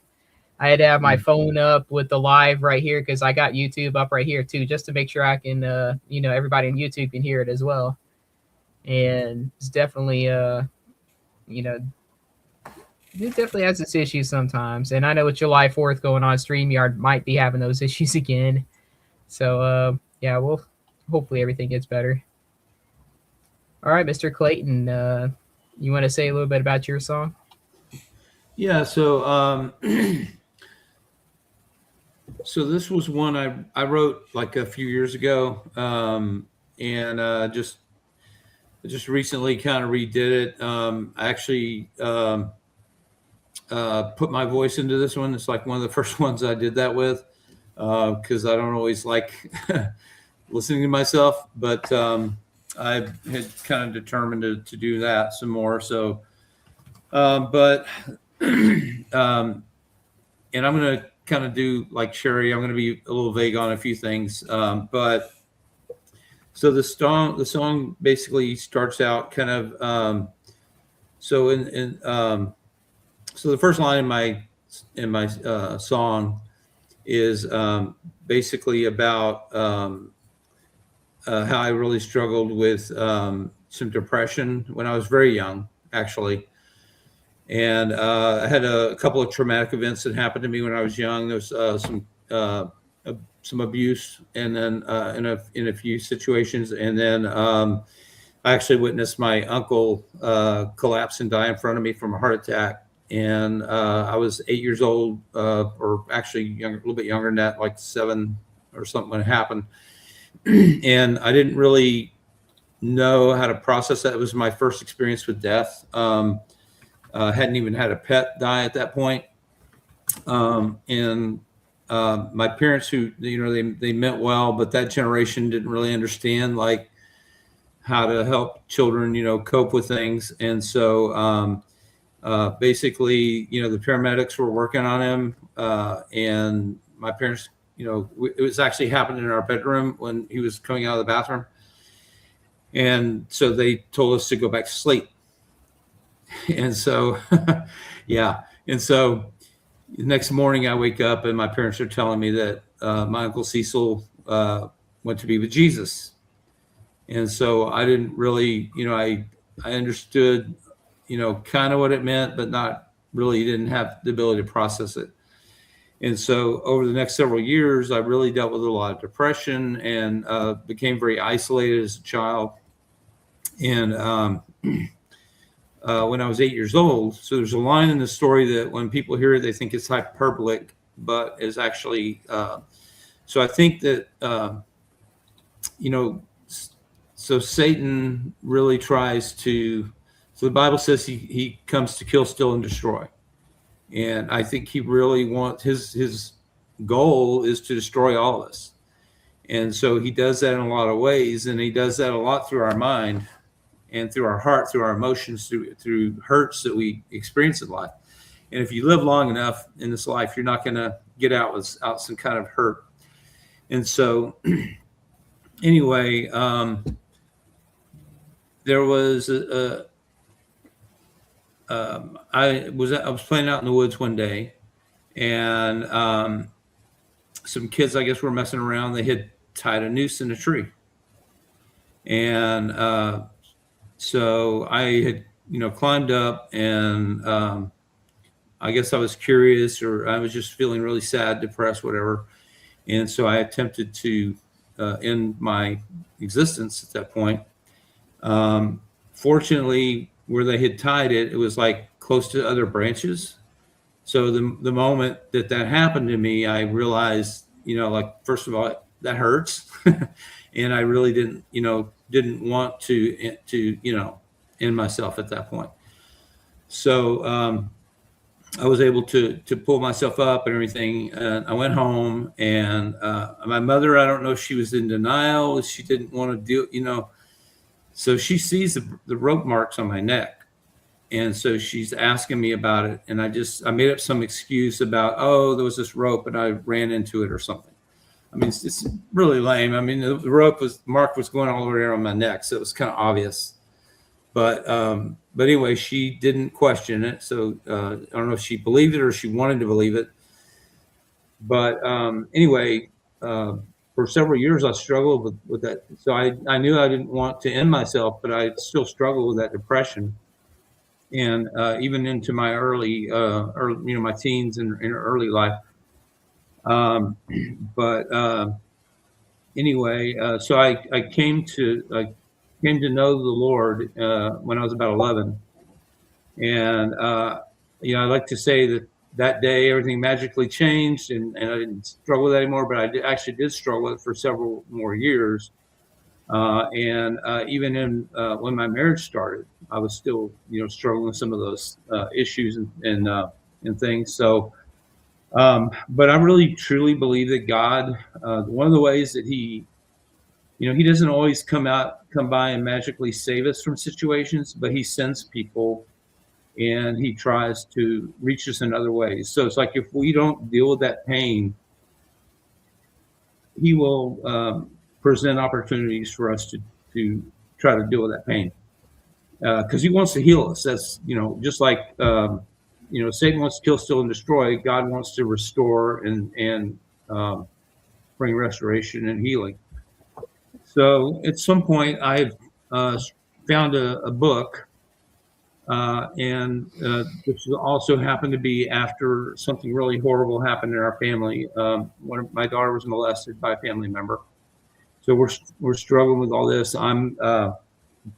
I had to have my phone up with the live right here because I got YouTube up right here too, just to make sure I can, everybody on YouTube can hear it as well. And it's definitely, it definitely has its issues sometimes. And I know with July 4th going on, StreamYard might be having those issues again. So, yeah, well, hopefully everything gets better. All right, Mr. Clayton, you want to say a little bit about your song? Yeah, so so this was one I wrote like a few years ago, and just recently kind of redid it. I actually put my voice into this one. It's like one of the first ones I did that with, because I don't always like listening to myself, but I had kind of determined to do that some more. So, and I'm going to kind of do like Sherry. I'm going to be a little vague on a few things, but so the song basically starts out kind of so the first line in my song is basically about how I really struggled with some depression when I was very young, actually. And I had a couple of traumatic events that happened to me when I was young. There was some abuse, and then in a few situations, and then I actually witnessed my uncle collapse and die in front of me from a heart attack. And I was 8 years old, or actually younger, a little bit younger than that, like 7 or something when it happened. And I didn't really know how to process that. It was my first experience with death. Hadn't even had a pet die at that point. And my parents, who, they meant well, but that generation didn't really understand like how to help children, cope with things. And so basically, the paramedics were working on him, and my parents, it was actually happening in our bedroom when he was coming out of the bathroom. And so they told us to go back to sleep. And so, yeah. And so the next morning I wake up and my parents are telling me that my Uncle Cecil went to be with Jesus. And so I didn't really, I understood, kind of what it meant, but not really, didn't have the ability to process it. And so over the next several years, I really dealt with a lot of depression and became very isolated as a child. And when I was 8 years old, so there's a line in the story that when people hear it, they think it's hyperbolic, but is actually, so I think that, so Satan really tries to, so the Bible says he comes to kill, steal, and destroy. And I think he really wants, his goal is to destroy all of us. And so he does that in a lot of ways, and he does that a lot through our mind and through our heart, through our emotions, through hurts that we experience in life. And if you live long enough in this life, you're not going to get out without some kind of hurt. And so anyway, there was I was playing out in the woods one day, and some kids, I guess, were messing around. They had tied a noose in a tree. And so I had, climbed up, and I guess I was curious, or I was just feeling really sad, depressed, whatever. And so I attempted to end my existence at that point. Fortunately, where they had tied it, it was like close to other branches. So the moment that happened to me, I realized like, first of all, that hurts. And I really didn't want to end myself at that point. So I was able to pull myself up and everything. And I went home, and my mother, I don't know if she was in denial. She didn't want to do, so she sees the rope marks on my neck. And so she's asking me about it. And I made up some excuse about, oh, there was this rope and I ran into it or something. I mean, it's really lame. I mean, the mark was going all the way around my neck. So it was kind of obvious. But anyway, she didn't question it. So I don't know if she believed it or she wanted to believe it. But anyway, for several years, I struggled with that. So I knew I didn't want to end myself, but I still struggled with that depression. And even into my my teens and early life. Anyway, so I came to know the Lord when I was about 11. And, I like to say that day everything magically changed, and I didn't struggle with that anymore, but I actually did struggle with it for several more years. And even when my marriage started, I was still, struggling with some of those issues and things. So, but I really truly believe that God, one of the ways that He doesn't always come by and magically save us from situations, but He sends people and He tries to reach us in other ways. So it's like if we don't deal with that pain, He will present opportunities for us to try to deal with that pain, because He wants to heal us. That's just like Satan wants to kill, steal, and destroy. God wants to restore and bring restoration and healing. So at some point, I found a book, and this also happened to be after something really horrible happened in our family. My daughter was molested by a family member. So we're struggling with all this. I'm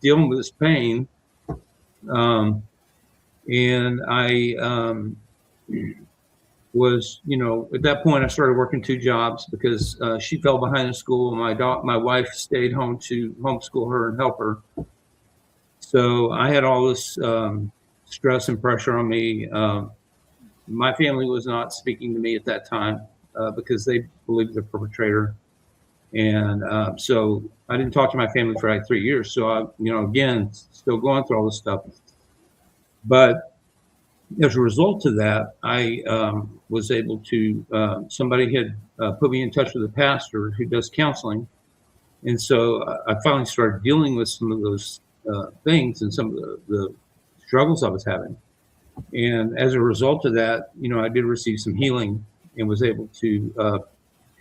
dealing with this pain, and I was, at that point I started working 2 jobs because she fell behind in school. My wife stayed home to homeschool her and help her. So I had all this stress and pressure on me. My family was not speaking to me at that time because they believed the perpetrator. And so I didn't talk to my family for like 3 years. So I, again, still going through all this stuff. But as a result of that, I was able to, somebody had put me in touch with a pastor who does counseling. And so I finally started dealing with some of those things and some of the struggles I was having. And as a result of that, I did receive some healing and was able to,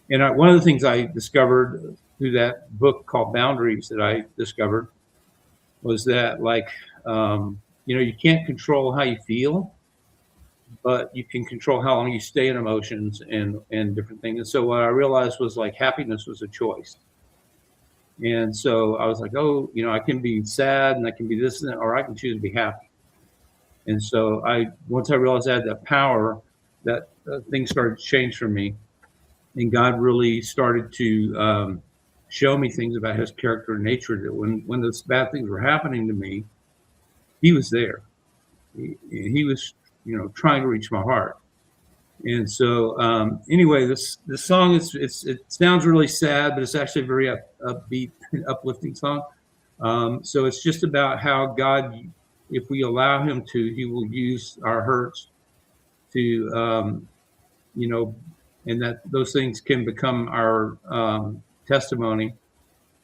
one of the things I discovered through that book called Boundaries that I discovered was that, like, you can't control how you feel, but you can control how long you stay in emotions and different things. And so what I realized was, like, happiness was a choice. And so I was like, oh, I can be sad and I can be this and that, or I can choose to be happy. And so once I realized I had that power, that things started to change for me. And God really started to show me things about His character and nature, that when those bad things were happening to me, He was there. He was, trying to reach my heart. And so anyway, this song it sounds really sad, but it's actually a very upbeat, uplifting song. So it's just about how God, if we allow Him to, He will use our hurts to, and that those things can become our testimony,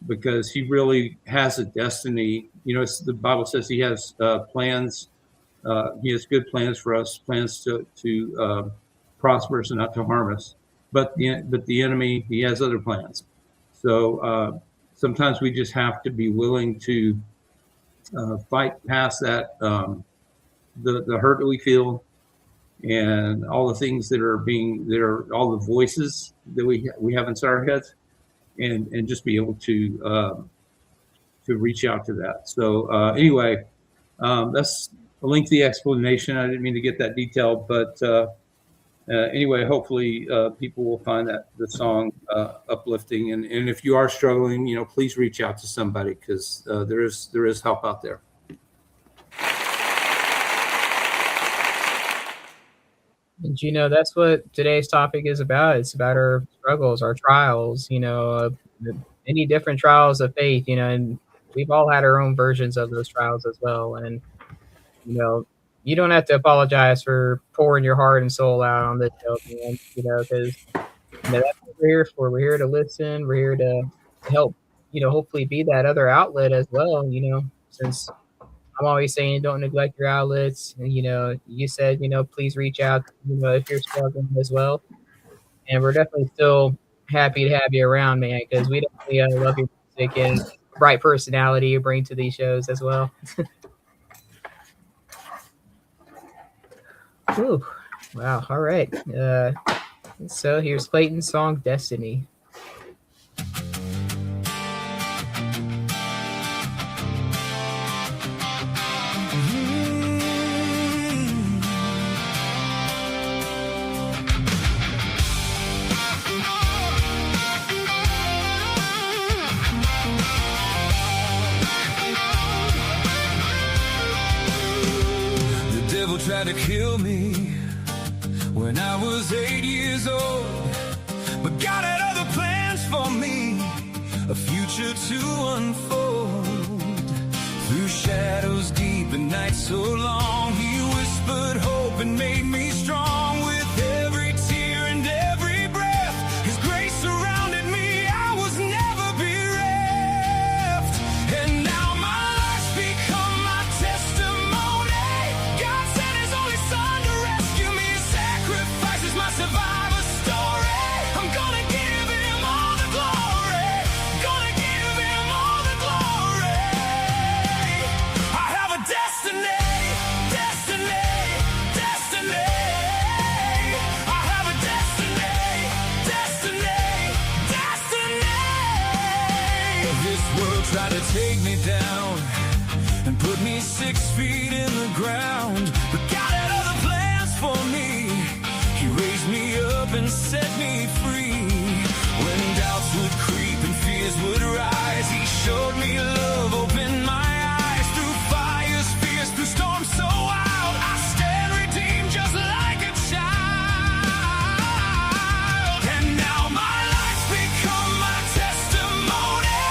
because He really has a destiny. The Bible says He has plans. He has good plans for us, plans to prosper us and not to harm us. But the enemy, he has other plans. So sometimes we just have to be willing to fight past that, the hurt that we feel, and all the things that are all the voices that we have inside our heads, and just be able to reach out to that. So anyway, that's a lengthy explanation. I didn't mean to get that detailed, but Anyway, hopefully people will find the song uplifting. And if you are struggling, please reach out to somebody, because there is help out there. And that's what today's topic is about. It's about our struggles, our trials, many different trials of faith, and we've all had our own versions of those trials as well. And, you don't have to apologize for pouring your heart and soul out on this show, man, because that's what we're here for. We're here to listen. We're here to help, hopefully be that other outlet as well, since I'm always saying don't neglect your outlets. And, you said, please reach out, if you're struggling as well. And we're definitely still happy to have you around, man, because we definitely love your music and bright personality you bring to these shows as well. Ooh, wow. All right. So here's Clayton's song, Destiny. Tried to kill me when I was 8 years old, but God had other plans for me, a future to unfold. Through shadows deep and nights so long, He whispered hope and made me strong. With every tear and every breath, His grace surrounded me. I was never bereft, and now my life's become my testimony. God sent His only Son to rescue me. His sacrifice is my survivor story. I'm gonna give Him all the glory. Gonna give Him all the glory. I have a destiny, destiny, destiny. I have a destiny, destiny, destiny. This world tried to take me down and put me 6 feet in the ground, but God had other plans for me. He raised me up and set me free. When doubts would creep and fears would rise, He showed me love, opened my eyes. Through fires fierce, through storms so wild, I stand redeemed just like a child. And now my life's become my testimony.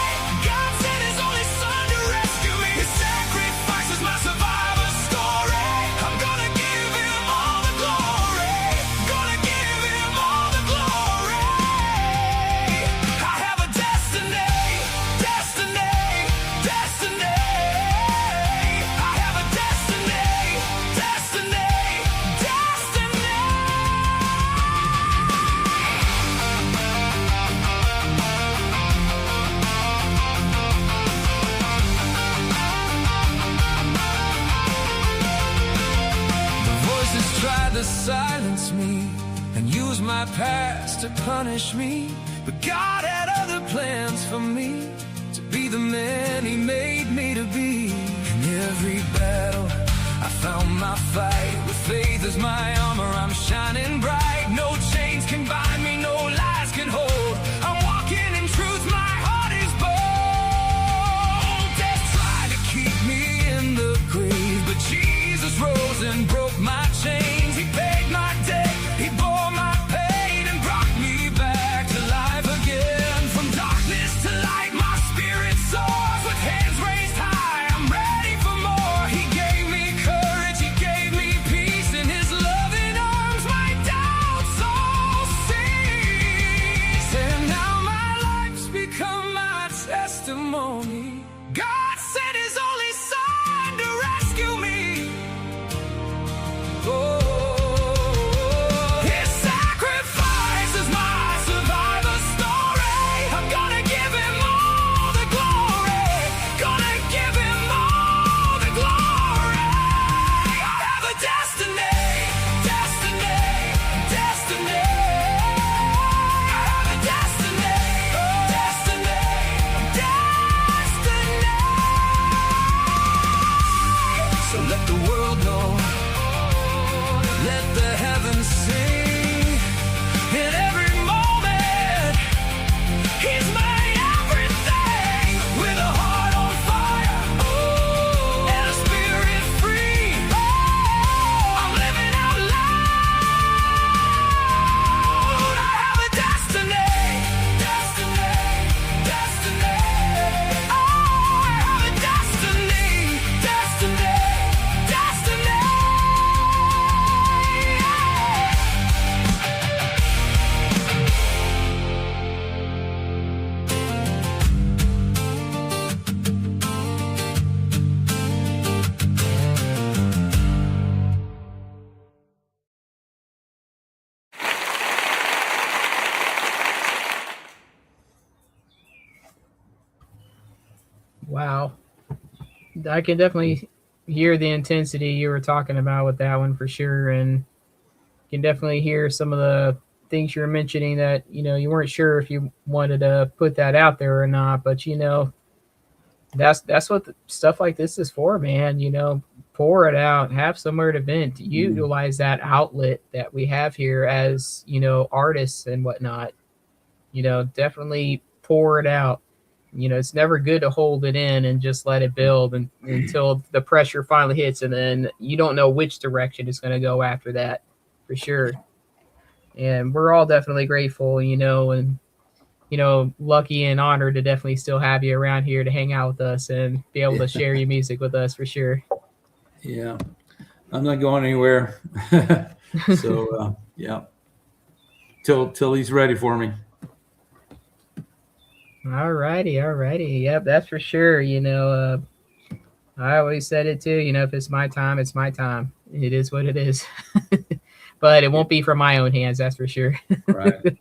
God sent His only Son to rescue me. His sacrifice is my survivor story. I'm gonna give Him all the glory. Gonna give Him all the glory. I have a destiny, destiny, destiny. I have a destiny, destiny, destiny. The voices tried to silence me and use my past to punish me, but God had other plans for me, to be the man He made me to be. In every battle I found my fight, with faith as my armor I'm shining bright. No chains can bind me, no lies can hold. I'm walking in truth, my heart is bold. Death tried to keep me in the grave, but Jesus rose and broke my chains. He paid my debt, He bore my pain, and brought me back to life again. From darkness to light, my spirit soars. With hands raised high, I'm ready for more. He gave me courage, He gave me peace. In His loving arms, my doubts all cease. And now my life's become my testimony. God sent His only Son to rescue me. His sacrifice is my survivor story. I'm gonna give Him all the glory. Gonna give Him all the glory. I have a destiny, destiny, destiny. I have a destiny, destiny, destiny. Wow. I can definitely hear the intensity you were talking about with that one for sure. And can definitely hear some of the things you were mentioning that, you weren't sure if you wanted to put that out there or not. But, that's what stuff like this is for, man. Pour it out, have somewhere to vent, utilize that outlet that we have here as, artists and whatnot. Definitely pour it out. It's never good to hold it in and just let it build until the pressure finally hits, and then you don't know which direction it's going to go after that, for sure. And we're all definitely grateful, and lucky and honored to definitely still have you around here to hang out with us and be able to share your music with us, for sure. Yeah, I'm not going anywhere. So yeah, till he's ready for me. Alrighty. Yep, that's for sure. I always said it too. If it's my time, it's my time. It is what it is. But it won't be from my own hands, that's for sure. Right.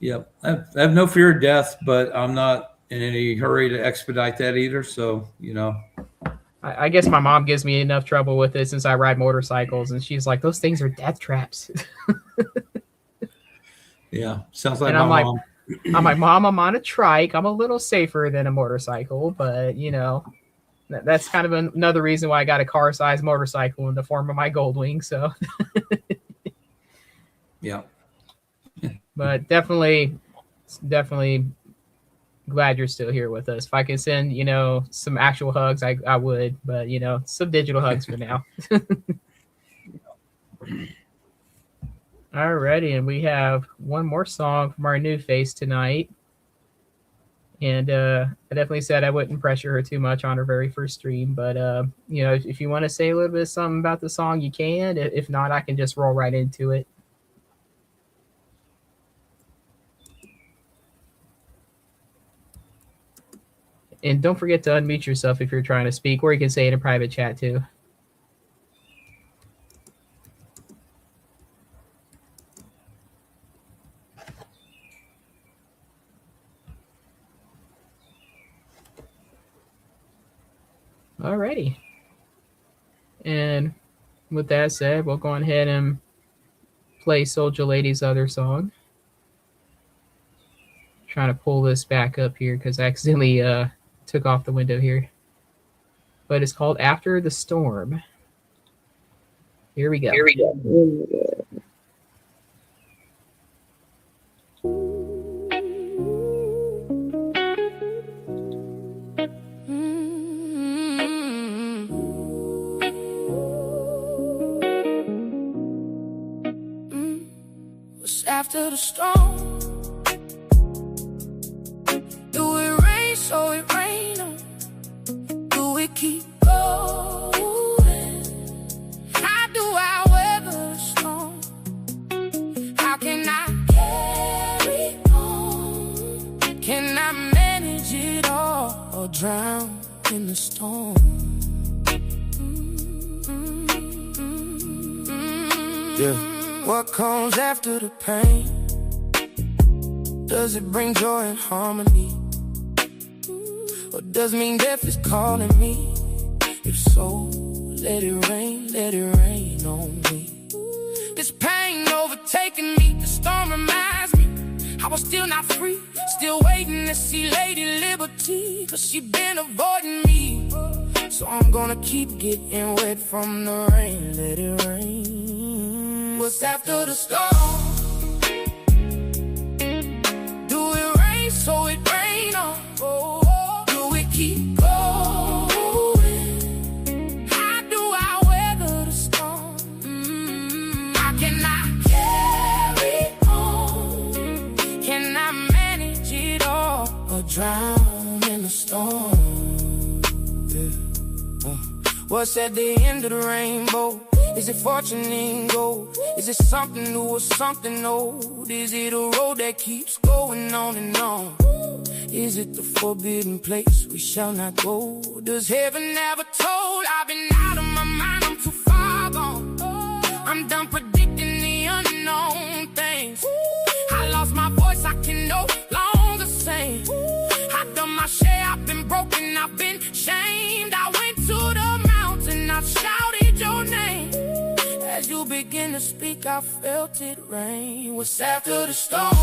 Yep. I have no fear of death, but I'm not in any hurry to expedite that either. So, I guess my mom gives me enough trouble with it since I ride motorcycles, and she's like, "Those things are death traps." Yeah, sounds like and my mom. I'm like, Mom, I'm on a trike. I'm a little safer than a motorcycle, but that's kind of another reason why I got a car-sized motorcycle in the form of my Goldwing. So, yeah. But definitely glad you're still here with us. If I can send, some actual hugs, I would, but some digital hugs for now. Alrighty, and we have one more song from our new face tonight. And I definitely said I wouldn't pressure her too much on her very first stream, but if you want to say a little bit of something about the song, you can. If not, I can just roll right into it. And don't forget to unmute yourself if you're trying to speak, or you can say it in private chat too. Alrighty. And with that said, we'll go ahead and play Soulja Lady's other song. Trying to pull this back up here because I accidentally took off the window here. But it's called After the Storm. Here we go. After the storm, do it rain so it rain on? Do it keep going? How do I weather the storm? How can I carry on? Can I manage it all or drown in the storm? Yeah. What comes after the pain? Does it bring joy and harmony? Or does mean death is calling me? If so, let it rain on me. This pain overtaking me, the storm reminds me I was still not free, still waiting to see Lady Liberty, 'cause she been avoiding me. So I'm gonna keep getting wet from the rain, let it rain. What's after the storm? Do it rain so it rain on? Do it keep going? How do I weather the storm? How can I carry on? Can I manage it all or drown in the storm? What's at the end of the rainbow? Is it fortune in gold? Is it something new or something old? Is it a road that keeps going on and on? Is it the forbidden place we shall not go? Does heaven ever told? I've been out of my mind, I'm too far gone. I'm done predicting the unknown things. I lost my voice, I can no longer sing. I've done my share, I've been broke began to speak, I felt it rain. What's after the storm?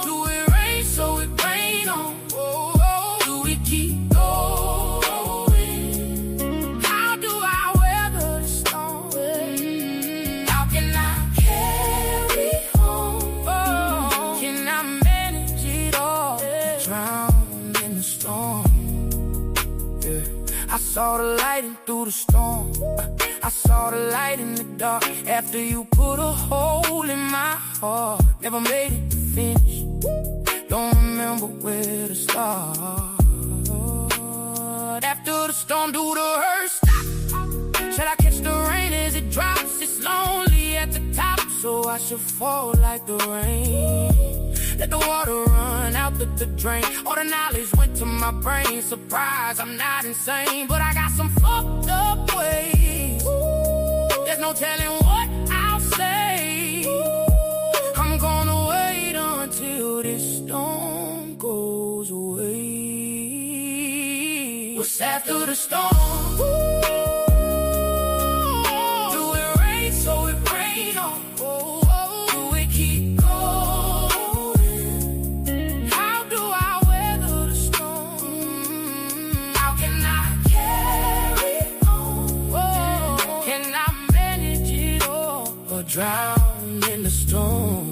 Do it rain so it rain on? Do we keep going? How do I weather the storm? How can I carry on? Can I manage it all? Drown in the storm. I saw the light in through the storm. I saw the light in the dark. After you put a hole in my heart, never made it to finish. Don't remember where to start. After the storm, do the hurt stop? Should I catch the rain as it drops? It's lonely at the top, so I should fall like the rain. Let the water run out the drain. All the knowledge went to my brain. Surprise, I'm not insane, but I got some fucked up ways. There's no telling what I'll say. I'm gonna wait until this storm goes away. What's after the storm? Do it rain so it rain on? Do it keep going? How do I weather the storm? How can I carry on? Can I manage it all or drown in the storm?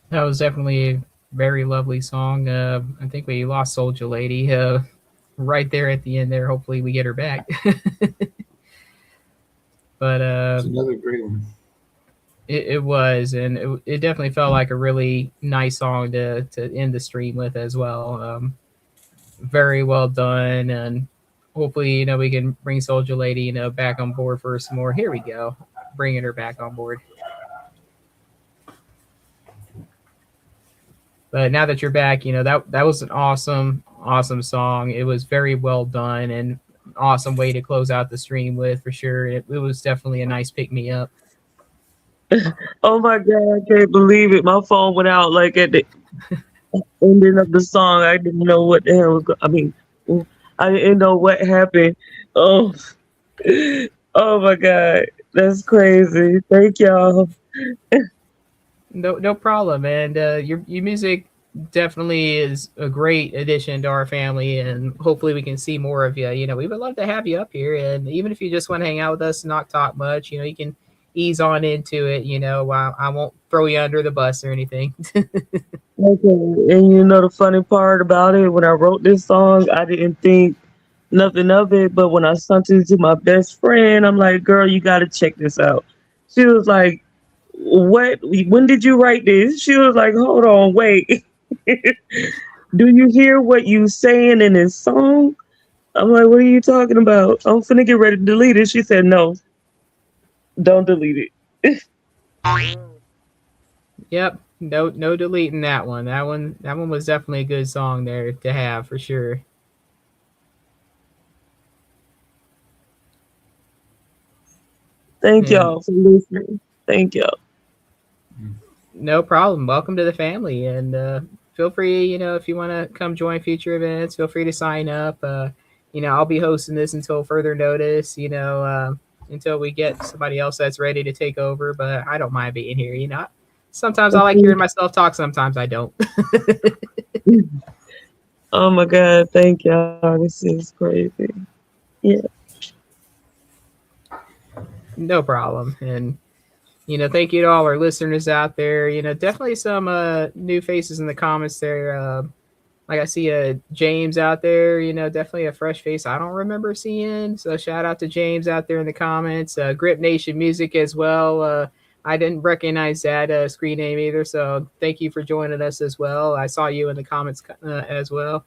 That was definitely a very lovely song. I think we lost Soldier Lady right there at the end there. Hopefully we get her back. But It's another great one. it was, and it definitely felt like a really nice song to end the stream with as well. Very well done, and hopefully, we can bring Soldier Lady, back on board for some more. Here we go, bringing her back on board. But now that you're back, that was an awesome song. It was very well done and an awesome way to close out the stream with, for sure. It was definitely a nice pick me up. Oh my God, I can't believe it. My phone went out like at the ending of the song. I didn't know what the hell was going. I didn't know what happened. Oh, oh my God, that's crazy. Thank y'all. No problem. And your music definitely is a great addition to our family, and hopefully we can see more of you. We would love to have you up here, and even if you just want to hang out with us and not talk much, you can ease on into it. I won't throw you under the bus or anything. Okay, and the funny part about it, when I wrote this song, I didn't think nothing of it, but when I sent it to my best friend, I'm like, girl, you got to check this out. She was like, what? When did you write this? She was like, hold on, wait. Do you hear what you saying in this song? I'm like, what are you talking about? I'm finna get ready to delete it. She said, no, don't delete it. Yep. No deleting that one. That one was definitely a good song there to have, for sure. Thank y'all for listening. Thank y'all. No problem. Welcome to the family, and feel free, if you want to come join future events, feel free to sign up. I'll be hosting this until further notice, until we get somebody else that's ready to take over, but I don't mind being here. Sometimes I like hearing myself talk, sometimes I don't. Oh my God, thank y'all. This is crazy. Yeah. No problem. And thank you to all our listeners out there. Definitely some new faces in the comments there. Like I see James out there, definitely a fresh face I don't remember seeing. So shout out to James out there in the comments. Grip Nation Music as well. I didn't recognize that screen name either. So thank you for joining us as well. I saw you in the comments as well.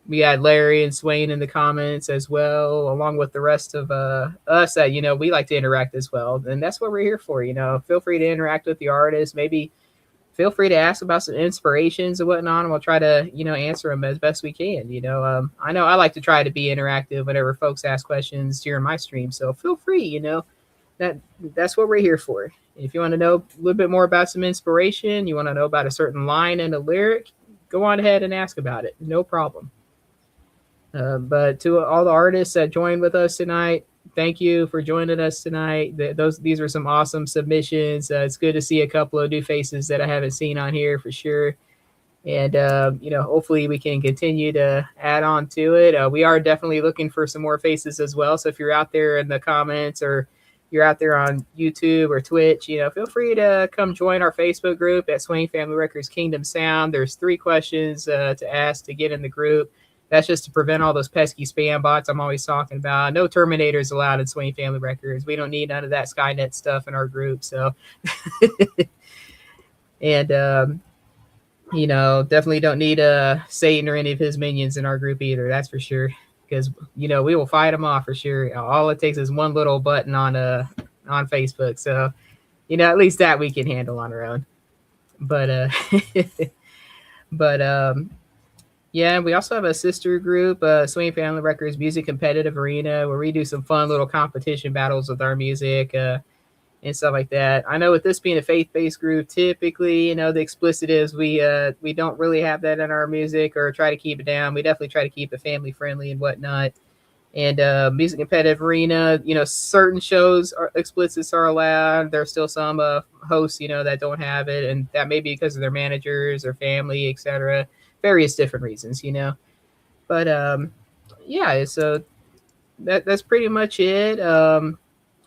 We had Larry and Swain in the comments as well, along with the rest of us that, we like to interact as well. And that's what we're here for. Feel free to interact with the artists. Maybe feel free to ask about some inspirations and whatnot, and we'll try to, answer them as best we can. I know I like to try to be interactive whenever folks ask questions during my stream, so feel free. That's what we're here for. If you want to know a little bit more about some inspiration, you want to know about a certain line in a lyric, go on ahead and ask about it. No problem. But to all the artists that joined with us tonight, thank you for joining us tonight. These are some awesome submissions. It's good to see a couple of new faces that I haven't seen on here for sure. And, hopefully we can continue to add on to it. We are definitely looking for some more faces as well. So if you're out there in the comments or you're out there on YouTube or Twitch, feel free to come join our Facebook group at Swain Family Records Kingdom Sound. There's 3 questions to ask to get in the group. That's just to prevent all those pesky spam bots I'm always talking about. No Terminators allowed in Swain Family Records. We don't need none of that Skynet stuff in our group. So, and, definitely don't need Satan or any of his minions in our group either. That's for sure. Because, we will fight them off for sure. All it takes is one little button on Facebook. So, at least that we can handle on our own. But, yeah, we also have a sister group, Swain Family Records Music Competitive Arena, where we do some fun little competition battles with our music and stuff like that. I know with this being a faith-based group, typically, the explicit is we don't really have that in our music or try to keep it down. We definitely try to keep it family-friendly and whatnot. And Music Competitive Arena, certain shows explicits are allowed. There's still some hosts, that don't have it, and that may be because of their managers or family, etc. Various different reasons, but yeah, so that's pretty much it.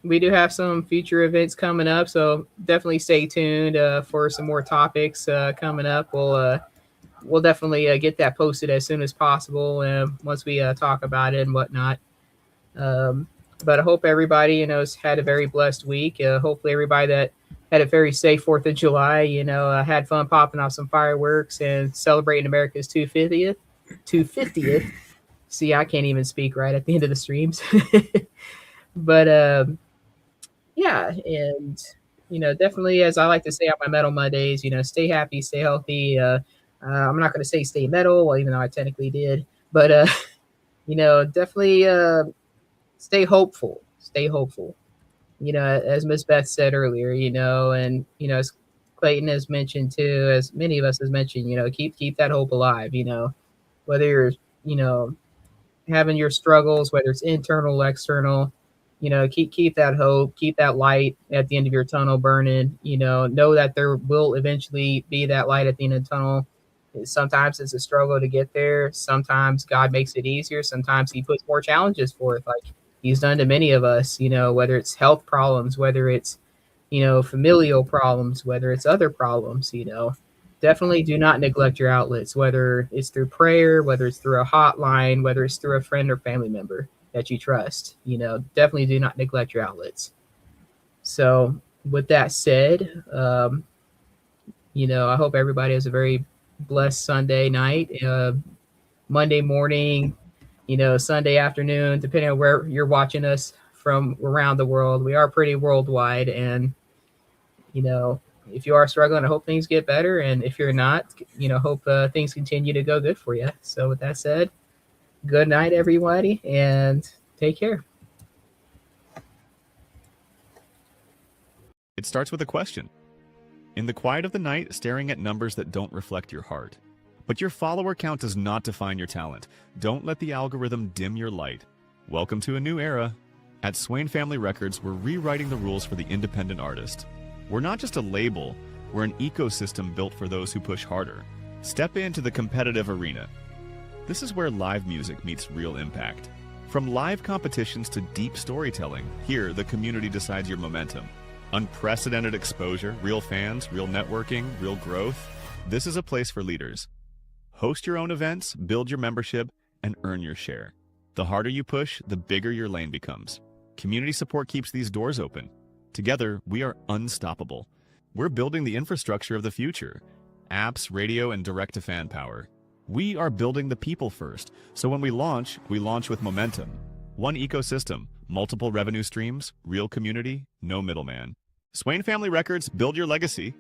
We do have some future events coming up, so definitely stay tuned for some more topics coming up. We'll definitely get that posted as soon as possible once we talk about it and whatnot. But I hope everybody has had a very blessed week. Hopefully everybody that had a very safe 4th of July, had fun popping off some fireworks and celebrating America's 250th. See, I can't even speak right at the end of the streams. But yeah, and definitely, as I like to say on my Metal Mondays, stay happy, stay healthy. I'm not going to say stay metal, well, even though I technically did, but definitely stay hopeful. Stay hopeful. As Miss Beth said earlier, and as Clayton has mentioned too, as many of us has mentioned, keep that hope alive. Whether you're having your struggles, whether it's internal, external, keep that hope, keep that light at the end of your tunnel burning. Know that there will eventually be that light at the end of the tunnel. Sometimes it's a struggle to get there. Sometimes God makes it easier. Sometimes He puts more challenges forth, like He's done to many of us, whether it's health problems, whether it's, familial problems, whether it's other problems, definitely do not neglect your outlets, whether it's through prayer, whether it's through a hotline, whether it's through a friend or family member that you trust, definitely do not neglect your outlets. So with that said, I hope everybody has a very blessed Sunday night, Monday morning, Sunday afternoon, depending on where you're watching us from around the world. We are pretty worldwide. And, if you are struggling, I hope things get better. And if you're not, hope things continue to go good for you. So with that said, good night, everybody, and take care. It starts with a question. In the quiet of the night, staring at numbers that don't reflect your heart. But your follower count does not define your talent. Don't let the algorithm dim your light. Welcome to a new era. At Swain Family Records, we're rewriting the rules for the independent artist. We're not just a label, we're an ecosystem built for those who push harder. Step into the competitive arena. This is where live music meets real impact. From live competitions to deep storytelling, here the community decides your momentum. Unprecedented exposure, real fans, real networking, real growth. This is a place for leaders. Host your own events, build your membership, and earn your share. The harder you push, the bigger your lane becomes. Community support keeps these doors open. Together, we are unstoppable. We're building the infrastructure of the future. Apps, radio, and direct-to-fan power. We are building the people first, so when we launch with momentum. One ecosystem, multiple revenue streams, real community, no middleman. Swain Family Records, build your legacy.